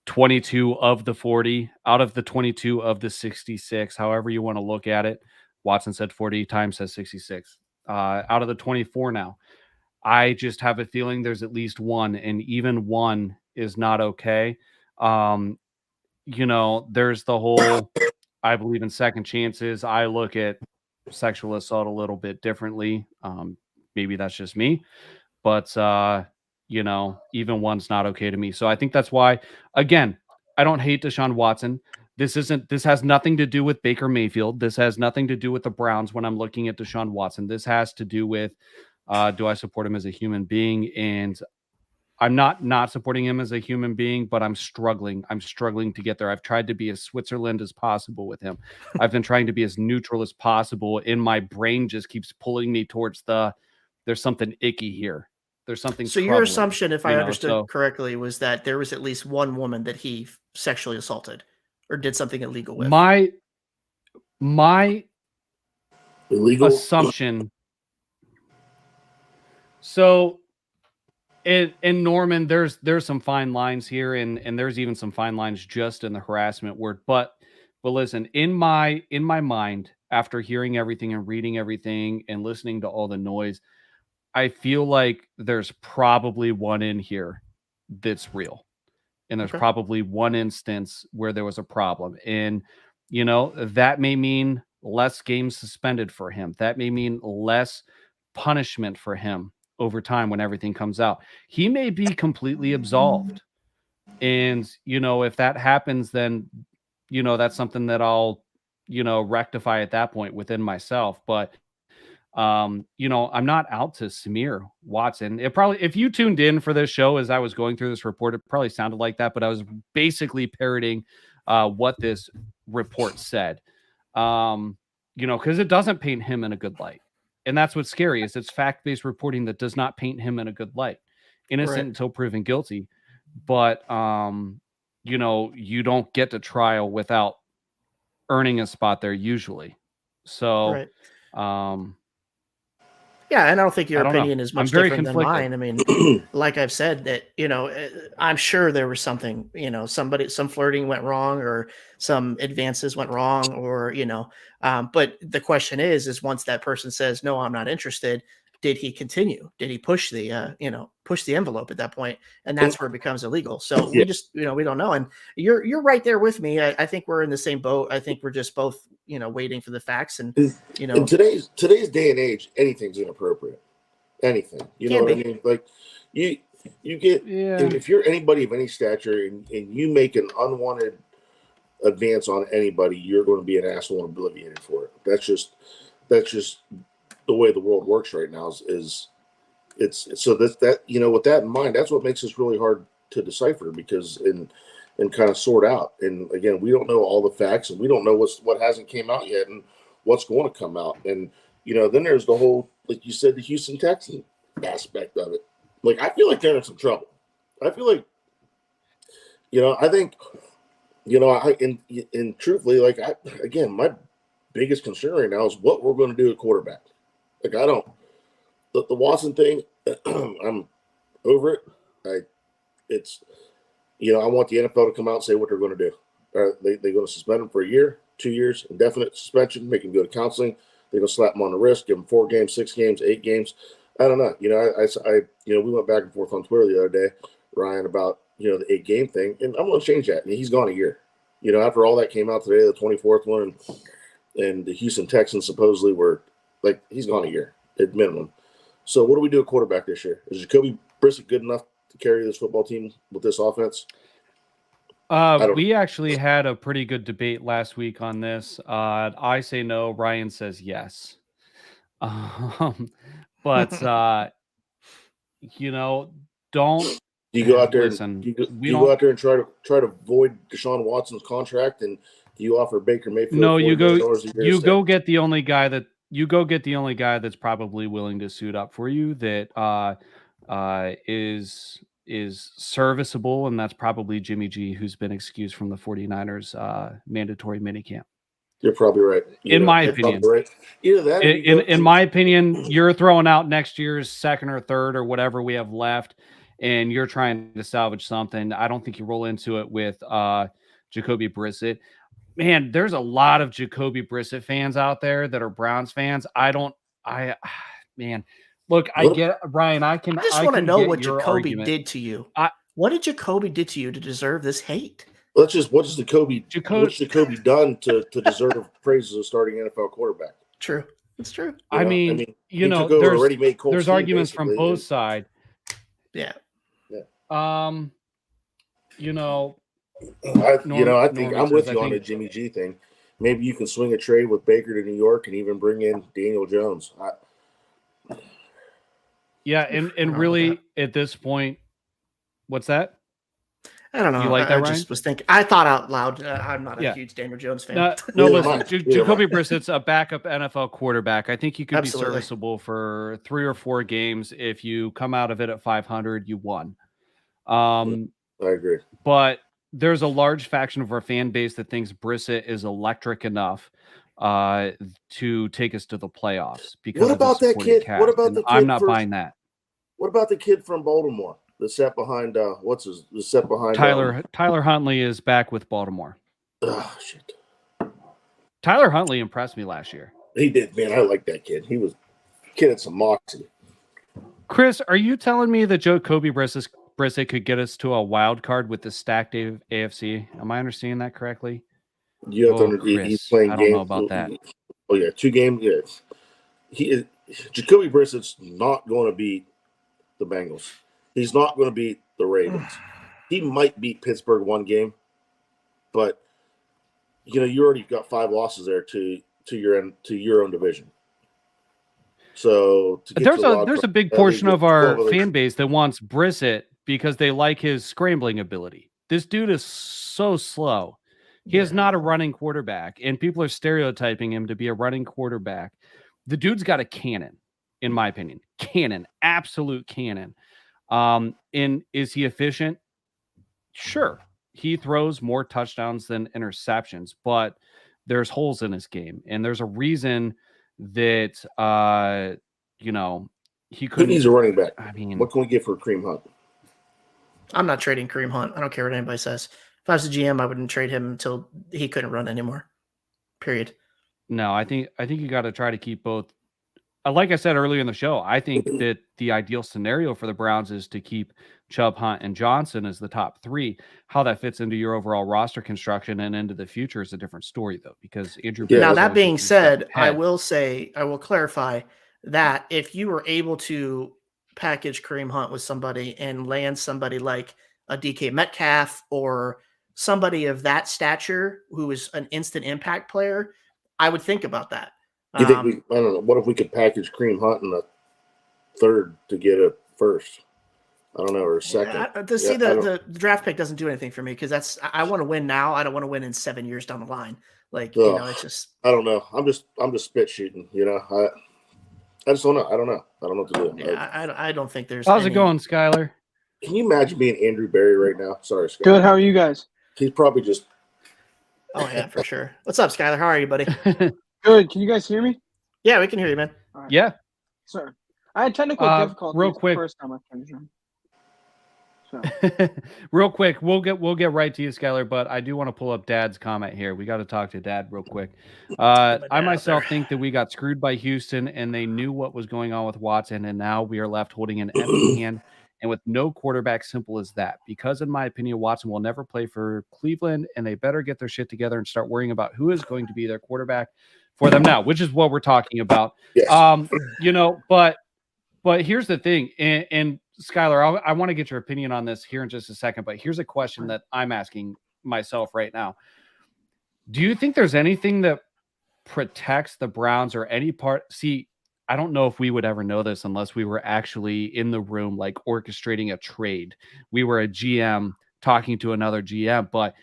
22 of the 40, out of the 22 of the 66, however you want to look at it. Watson said 40, Time says 66. Out of the 24 now, I just have a feeling there's at least one, and even one is not okay. There's the whole, I believe in second chances. I look at sexual assault a little bit differently. Maybe that's just me, but even one's not okay to me. So I think that's why, again, I don't hate Deshaun Watson. This has nothing to do with Baker Mayfield. This has nothing to do with the Browns when I'm looking at Deshaun Watson. This has to do with, do I support him as a human being? And I'm not supporting him as a human being, but I'm struggling. I'm struggling to get there. I've tried to be as Switzerland as possible with him. I've been trying to be as neutral as possible. And my brain just keeps pulling me towards there's something icky here. There's something. So your assumption, if I understood correctly, was that there was at least one woman that he sexually assaulted or did something illegal with. My illegal assumption. So, and Norman, there's some fine lines here, and there's even some fine lines just in the harassment word. But listen, in my mind, after hearing everything and reading everything and listening to all the noise, I feel like there's probably one in here that's real. And there's probably one instance where there was a problem. And, that may mean less games suspended for him. That may mean less punishment for him over time when everything comes out. He may be completely absolved. And, if that happens, then, that's something that I'll, rectify at that point within myself. But I'm not out to smear Watson. It probably, if you tuned in for this show as I was going through this report, it probably sounded like that, but I was basically parroting what this report said. Because it doesn't paint him in a good light. And that's what's scary is it's fact-based reporting that does not paint him in a good light. Innocent until proven guilty. But you don't get to trial without earning a spot there usually. So yeah, and I don't think your opinion is much different than mine. I mean, like I've said that, I'm sure there was something, some flirting went wrong or some advances went wrong or, but the question is once that person says, no, I'm not interested, did he continue? Did he push the, push the envelope at that point? And that's where it becomes illegal. So we just, we don't know. And you're right there with me. I think we're in the same boat. I think we're just both, waiting for the facts and, in today's day and age, anything's inappropriate. Anything, know what I mean? Like you get, if you're anybody of any stature and you make an unwanted advance on anybody, you're going to be an asshole and obliviated for it. That's just the way the world works right now is it's so that with that in mind, that's what makes this really hard to decipher because and kind of sort out. And again, we don't know all the facts and we don't know what hasn't came out yet and what's going to come out. And then there's the whole, like you said, the Houston Texans aspect of it. Like I feel like they're in some trouble. I feel like I think and truthfully, like my biggest concern right now is what we're going to do at quarterback. Like the Watson thing, I'm over it. I want the NFL to come out and say what they're going to do. They're going to suspend him for a year, 2 years, indefinite suspension, make him go to counseling. They're gonna slap him on the wrist, give him 4 games, 6 games, 8 games. I don't know. We went back and forth on Twitter the other day, Ryan, about the 8-game thing, and I'm gonna change that. And he's gone a year. After all that came out today, the 24th one, and the Houston Texans supposedly were like, he's gone a year at minimum. So what do we do at quarterback this year? Is Jacoby Brissett good enough to carry this football team with this offense? We actually had a pretty good debate last week on this. I say no. Ryan says yes. But don't. Do you go out there? Listen, do you go out there and try to void Deshaun Watson's contract, and do you offer Baker Mayfield? No, you go get the only guy that's probably willing to suit up for you, that is serviceable, and that's probably Jimmy G, who's been excused from the 49ers mandatory minicamp. You're probably right. In my opinion, right. Either that, in my opinion, you're throwing out next year's second or third or whatever we have left, and you're trying to salvage something. I don't think you roll into it with Jacoby Brissett. Man, there's a lot of Jacoby Brissett fans out there that are Browns fans. Look, I get Ryan. I just want to know what Jacoby did to you. What did Jacoby did to you to deserve this hate? What's Jacoby done to deserve praise as a starting NFL quarterback? True, it's true. There's arguments from both sides. Yeah. I think I'm with you on the Jimmy G thing. Maybe you can swing a trade with Baker to New York and even bring in Daniel Jones. Yeah, and really at this point, what's that? I don't know. You like that, I Ryan? just was thinking. I thought out loud. I'm not a huge Daniel Jones fan. No, listen. Jacoby Brissett's a backup NFL quarterback. I think he could Absolutely. be serviceable for 3 or 4 games. If you come out of it at 500, you won. I agree. But there's a large faction of our fan base that thinks Brissett is electric enough to take us to the playoffs. Because what about that kid? Cast. What about the kid? I'm not buying that. What about the kid from Baltimore that sat behind? Tyler Huntley is back with Baltimore. Oh shit! Tyler Huntley impressed me last year. He did, man. I like that kid. Kid had some moxie. Chris, are you telling me that Jacoby Brissett could get us to a wild card with the stacked AFC? Am I understanding that correctly? You have to he's playing games. I don't know about that. Oh yeah, 2 games. Yeah, Jacoby Brissett's not going to beat the Bengals. He's not going to beat the Ravens. He might beat Pittsburgh 1 game, but you already got 5 losses there to your own division. So there's a big portion of our fan base that wants Brissett because they like his scrambling ability. This dude is so slow. He is not a running quarterback, and people are stereotyping him to be a running quarterback. The dude's got a cannon, in my opinion. Cannon, absolute cannon. And is he efficient? Sure. He throws more touchdowns than interceptions, but there's holes in his game. And there's a reason that, he couldn't. He needs a running back. I mean, what can we get for Kareem Hunt? I'm not trading Kareem Hunt. I don't care what anybody says. If I was a GM, I wouldn't trade him until he couldn't run anymore. Period. No, I think you got to try to keep both. Like I said earlier in the show, I think that the ideal scenario for the Browns is to keep Chubb, Hunt, and Johnson as the top 3. How that fits into your overall roster construction and into the future is a different story, though, because Andrew. Now, that being said, I will clarify that if you were able to package Kareem Hunt with somebody and land somebody like a DK Metcalf or somebody of that stature who is an instant impact player, I would think about that. You think I don't know. What if we could package Kareem Hunt in the 3rd to get a first? I don't know, or a second. The draft pick doesn't do anything for me because I want to win now. I don't want to win in 7 years down the line. It's just. I don't know. I'm just spit shooting. I just don't know. I don't know what to do. Yeah, I don't think there's. How's it going, Skyler? Can you imagine being Andrew Berry right now? Sorry, Skyler. Good. How are you guys? He's probably just. Oh yeah, for sure. What's up, Skyler? How are you, buddy? Good. Can you guys hear me? Yeah, we can hear you, man. Right. Yeah. Sorry. I had technical difficulties real quick. the first time I turned it on. So Real quick, we'll get right to you, Skylar, but I do want to pull up Dad's comment here. We got to talk to Dad real quick. I myself think that we got screwed by Houston and they knew what was going on with Watson, and now we are left holding an empty hand and with no quarterback. Simple as that. Because in my opinion, Watson will never play for Cleveland, and they better get their shit together and start worrying about who is going to be their quarterback for them now, which is what we're talking about. Yes. But here's the thing, and Skylar, I want to get your opinion on this here in just a second, but here's a question that I'm asking myself right now. Do you think there's anything that protects the Browns or any part? See, I don't know if we would ever know this unless we were actually in the room, like orchestrating a trade. We were a GM talking to another GM, but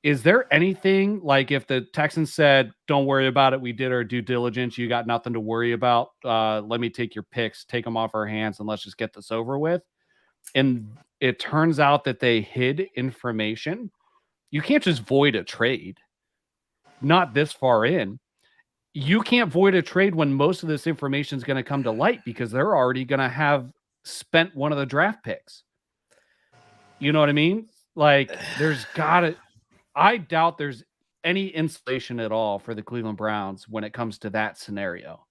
is there anything like if the Texans said, don't worry about it, we did our due diligence, you got nothing to worry about, let me take your picks, take them off our hands, and let's just get this over with? And it turns out that they hid information. You can't just void a trade. Not this far in. You can't void a trade when most of this information is going to come to light because they're already going to have spent one of the draft picks. You know what I mean? Like, there's got to... I doubt there's any insulation at all for the Cleveland Browns when it comes to that scenario.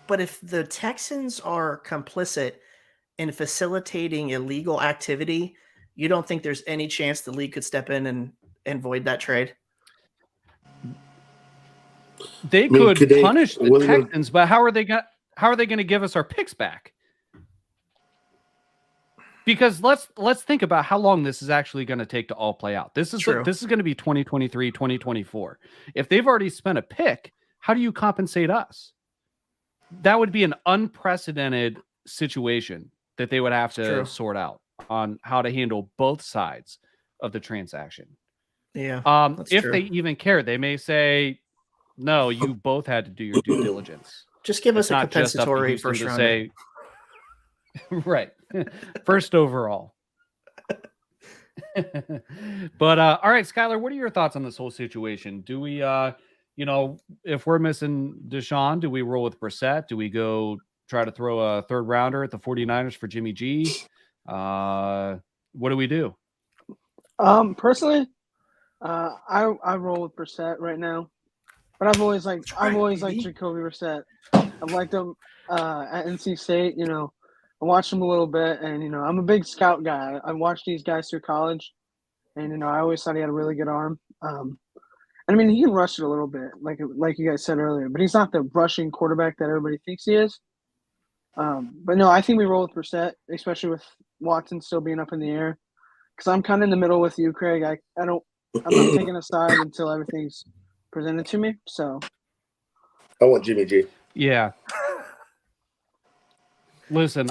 But if the Texans are complicit in facilitating illegal activity, you don't think there's any chance the league could step in and void that trade? They could punish the Texans, but how are they going to give us our picks back? Because let's think about how long this is actually going to take to all play out. This is going to be 2023, 2024. If they've already spent a pick, how do you compensate us? That would be an unprecedented situation that they would have to sort out on how to handle both sides of the transaction. Yeah. If they even care, they may say, no, you both had to do your due diligence. Just give us a compensatory first round. Right. First overall. But all right, Skylar, what are your thoughts on this whole situation? Do we if we're missing Deshaun, do we roll with Brissett? Do we go try to throw a third rounder at the 49ers for Jimmy G? What do we do? Personally, I roll with Brissett right now. But I've always liked Jacoby Brissett. I've liked him at NC State, I watched him a little bit, and I'm a big scout guy. I watched these guys through college, and I always thought he had a really good arm. I mean, he can rush it a little bit, like you guys said earlier, but he's not the rushing quarterback that everybody thinks he is. But no, I think we roll with Brissett, especially with Watson still being up in the air. Because I'm kind of in the middle with you, Craig. I'm not taking a side until everything's presented to me. So I want Jimmy G. Yeah. Listen,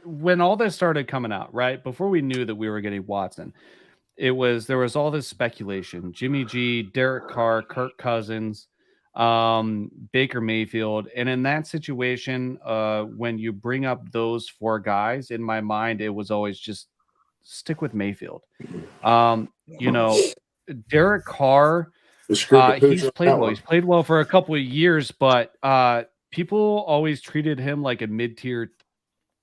when all this started coming out, right before we knew that we were getting Watson, there was all this speculation: Jimmy G, Derek Carr, Kirk Cousins, Baker Mayfield, and in that situation, when you bring up those four guys, in my mind, it was always just stick with Mayfield. Derek Carr, he's played well. He's played well for a couple of years, but people always treated him like a mid-tier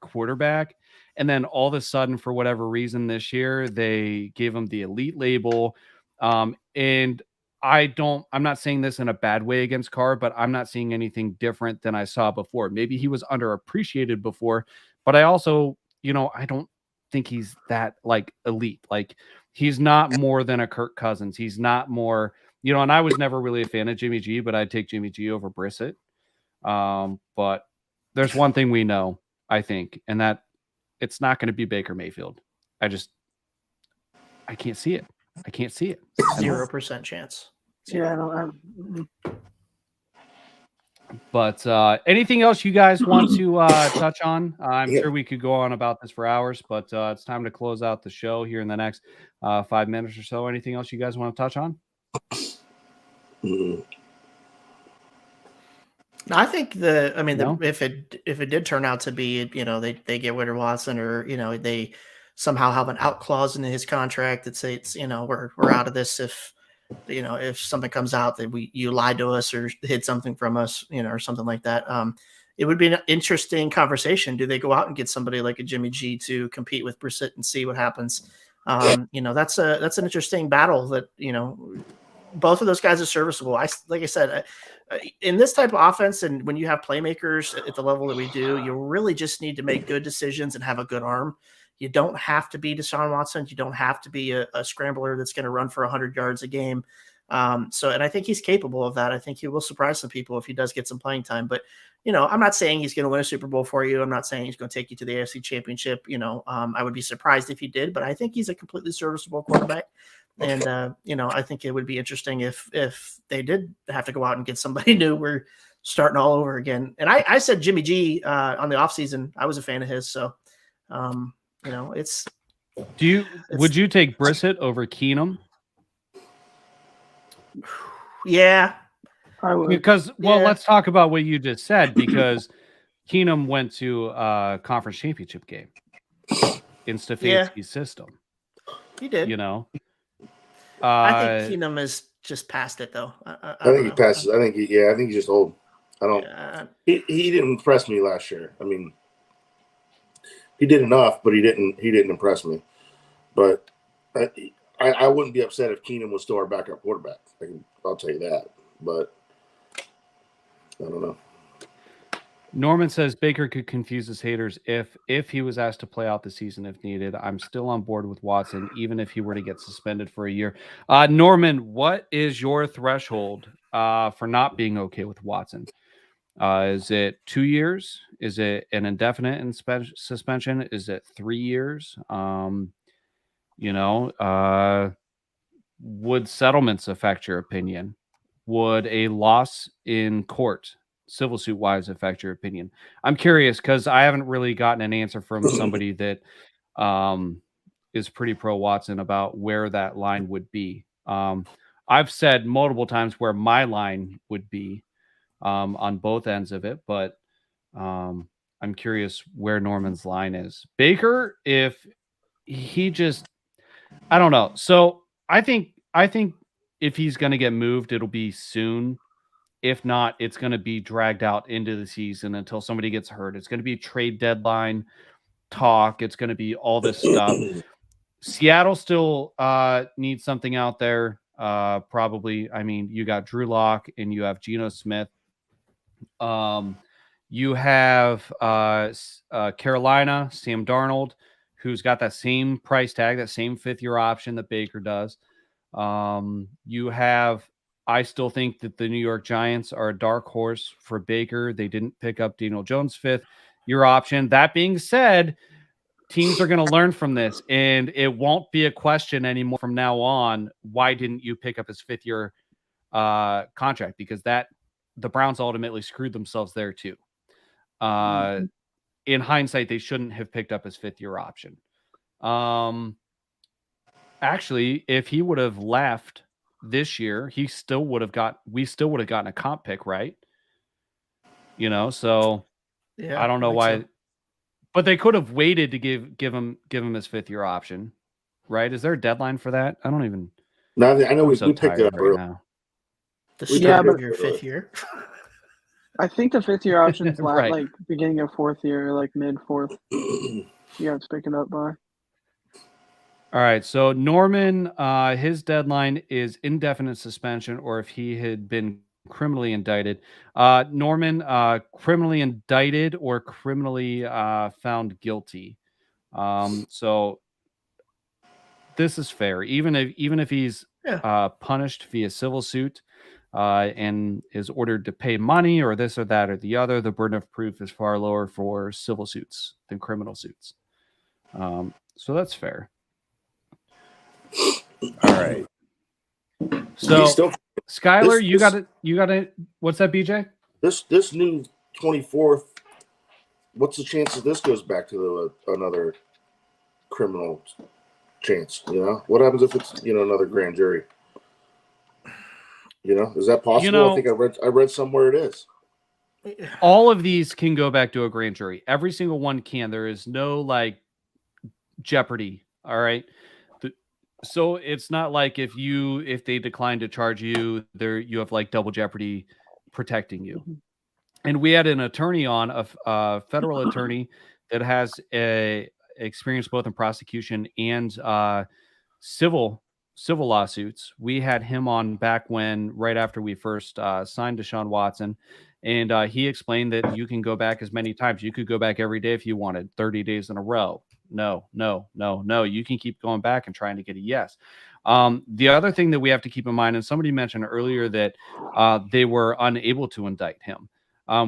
quarterback. And then all of a sudden, for whatever reason this year, they gave him the elite label. And I'm not saying this in a bad way against Carr, but I'm not seeing anything different than I saw before. Maybe he was underappreciated before, but I also, I don't think he's that like elite. Like, he's not more than a Kirk Cousins. He's not more, and I was never really a fan of Jimmy G, but I'd take Jimmy G over Brissett. But there's one thing we know, I think, and that it's not going to be Baker Mayfield. I can't see it. 0% chance. Yeah, I don't. But anything else you guys want to touch on? I'm sure we could go on about this for hours, but it's time to close out the show here in the next 5 minutes or so. Anything else you guys want to touch on? I think if it did turn out to be, they get rid of Watson, or they somehow have an out clause in his contract that says, we're out of this if if something comes out that you lied to us or hid something from us, or something like that. It would be an interesting conversation. Do they go out and get somebody like a Jimmy G to compete with Brissett and see what happens? That's an interesting battle that, both of those guys are serviceable. Like I said, in this type of offense, and when you have playmakers at the level that we do, you really just need to make good decisions and have a good arm. You don't have to be Deshaun Watson. You don't have to be a scrambler that's going to run for 100 yards a game. And I think he's capable of that. I think he will surprise some people if he does get some playing time. But, I'm not saying he's going to win a Super Bowl for you. I'm not saying he's going to take you to the AFC Championship. I would be surprised if he did, but I think he's a completely serviceable quarterback. And, I think it would be interesting if they did have to go out and get somebody new. We're starting all over again. And I said Jimmy G on the offseason. I was a fan of his. So, would you take Brissett over Keenum? Yeah. I would. Because, let's talk about what you just said, because Keenum went to a conference championship game in Stefanski's system. He did. I think Keenum is just past it, though. I think he passes. I think he's just old. I don't. He didn't impress me last year. I mean, he did enough, but he didn't impress me. But I wouldn't be upset if Keenum was still our backup quarterback. I'll tell you that. But I don't know. Norman says Baker could confuse his haters if he was asked to play out the season if needed. I'm still on board with Watson, even if he were to get suspended for a year. Norman, what is your threshold for not being okay with Watson? Is it 2 years? Is it an indefinite suspension? Is it 3 years? Would settlements affect your opinion? Would a loss in court, civil suit wise, affect your opinion? I'm curious because I haven't really gotten an answer from somebody that is pretty pro Watson about where that line would be. I've said multiple times where my line would be on both ends of it, but I'm curious where Norman's line is. Baker, if he just, I don't know. So I think if he's going to get moved, it'll be soon. If not, it's going to be dragged out into the season until somebody gets hurt. It's going to be trade deadline talk. It's going to be all this stuff. Seattle still needs something out there. Probably. I mean, you got Drew Lock and you have Geno Smith. You have Carolina, Sam Darnold, who's got that same price tag, that same fifth-year option that Baker does. You have, I still think that the New York Giants are a dark horse for Baker. They didn't pick up Daniel Jones' fifth-year option. That being said, teams are going to learn from this, and it won't be a question anymore from now on. Why didn't you pick up his fifth-year contract? Because the Browns ultimately screwed themselves there too. In hindsight, they shouldn't have picked up his fifth-year option. Actually, if he would have left this year, we still would have gotten a comp pick, right? So yeah, I don't know why, so. But they could have waited to give him his fifth-year option, right? Is there a deadline for that? I don't even. No, I know we picked it up right now. The start of your fifth year. I think the fifth-year option is right. Like beginning of fourth year, like mid-fourth. You have to pick it up by. All right, so Norman, his deadline is indefinite suspension, or if he had been criminally indicted. Norman, criminally indicted or criminally found guilty. So this is fair, even if he's punished via civil suit and is ordered to pay money or this or that or the other. The burden of proof is far lower for civil suits than criminal suits. So that's fair. All right. So Skylar, you got it. What's that, BJ? This new 24th. What's the chance that this goes back to another criminal chance? What happens if it's another grand jury? Is that possible? I think I read somewhere it is. All of these can go back to a grand jury. Every single one can. There is no jeopardy. All right. So it's not like if they decline to charge you, you have like double jeopardy protecting you. And we had an attorney on, a federal attorney that has a experience both in prosecution and civil lawsuits. We had him on back right after we first signed Deshaun Watson, and he explained that you can go back as many times. You could go back every day if you wanted, 30 days in a row. No. You can keep going back and trying to get a yes. The other thing that we have to keep in mind, and somebody mentioned earlier that they were unable to indict him.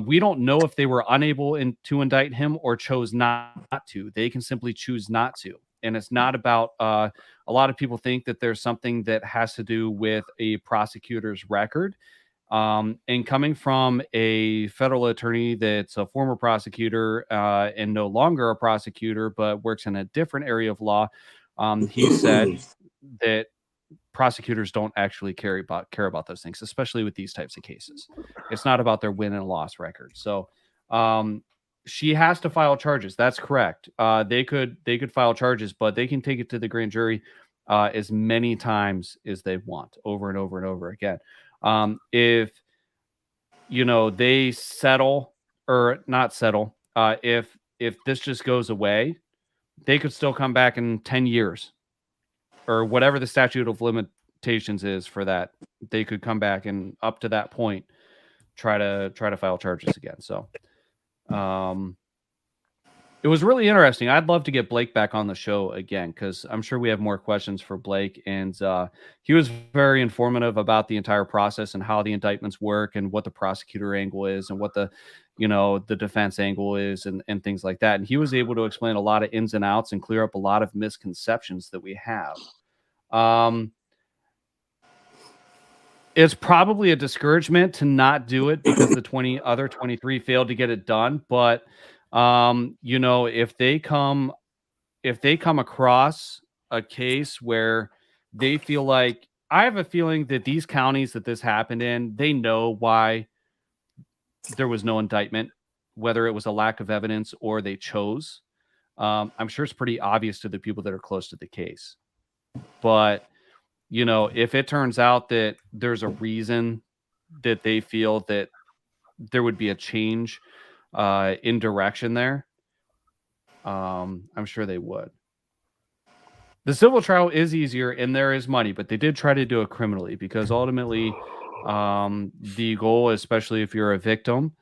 We don't know if they were unable to indict him or chose not to. They can simply choose not to. And it's not about, a lot of people think that there's something that has to do with a prosecutor's record. And coming from a federal attorney that's a former prosecutor and no longer a prosecutor, but works in a different area of law, he said that prosecutors don't actually care about those things, especially with these types of cases. It's not about their win and loss record. So she has to file charges. That's correct. They could file charges, but they can take it to the grand jury as many times as they want, over and over and over again. If they settle or not settle, if this just goes away, they could still come back in 10 years or whatever the statute of limitations is for that. They could come back and up to that point try to file charges again. So it was really interesting. I'd love to get Blake back on the show again, because I'm sure we have more questions for Blake. And he was very informative about the entire process and how the indictments work and what the prosecutor angle is and what the defense angle is and things like that. And he was able to explain a lot of ins and outs and clear up a lot of misconceptions that we have. It's probably a discouragement to not do it because the other 23 failed to get it done. But if they come across a case where they feel like, I have a feeling that these counties that this happened in, they know why there was no indictment, whether it was a lack of evidence or they chose. I'm sure it's pretty obvious to the people that are close to the case. But, if it turns out that there's a reason that they feel that there would be a change in direction there, I'm sure they would. The civil trial is easier and there is money, but they did try to do it criminally because ultimately the goal, especially if you're a victim,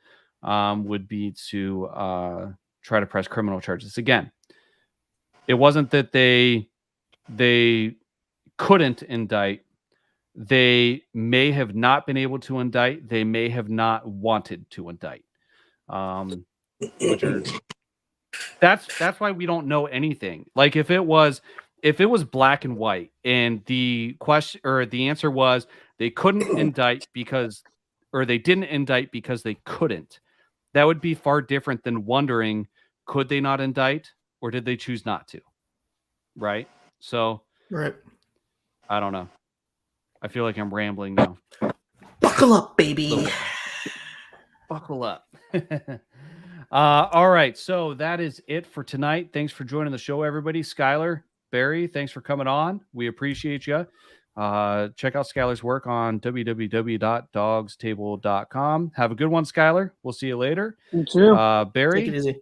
would be to try to press criminal charges. Again, it wasn't that they couldn't indict. They may have not been able to indict. They may have not wanted to indict. That's why we don't know anything. Like if it was black and white and the question or the answer was they couldn't indict or they didn't indict because they couldn't, that would be far different than wondering, could they not indict or did they choose not to? Right. So, right. I don't know. I feel like I'm rambling now. Buckle up, baby. Buckle up. All right. So that is it for tonight. Thanks for joining the show, everybody. Skylar, Barry, thanks for coming on. We appreciate you. Check out Skylar's work on www.dawgstable.com. Have a good one, Skylar. We'll see you later. You too. Barry, take it easy.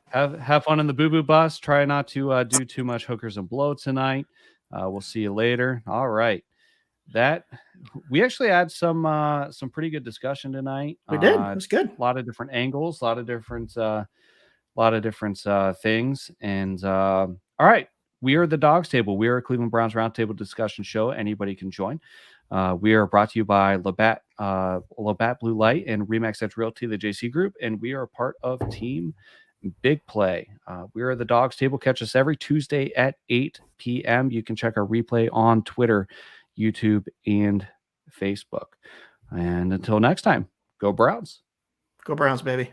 Have fun in the boo-boo bus. Try not to do too much hookers and blow tonight. We'll see you later. All right. We actually had some pretty good discussion tonight. We did. It was good. A lot of different angles, a lot of different things. And all right, we are the Dawgs Table. We are a Cleveland Browns roundtable discussion show. Anybody can join. We are brought to you by Labatt Blue Light and Remax Edge Realty, the JC Group, and we are part of Team BIGPLAY. We are the Dawgs Table. Catch us every Tuesday at 8 p.m. You can check our replay on Twitter, YouTube, and Facebook. And until next time, go Browns. Go Browns, baby.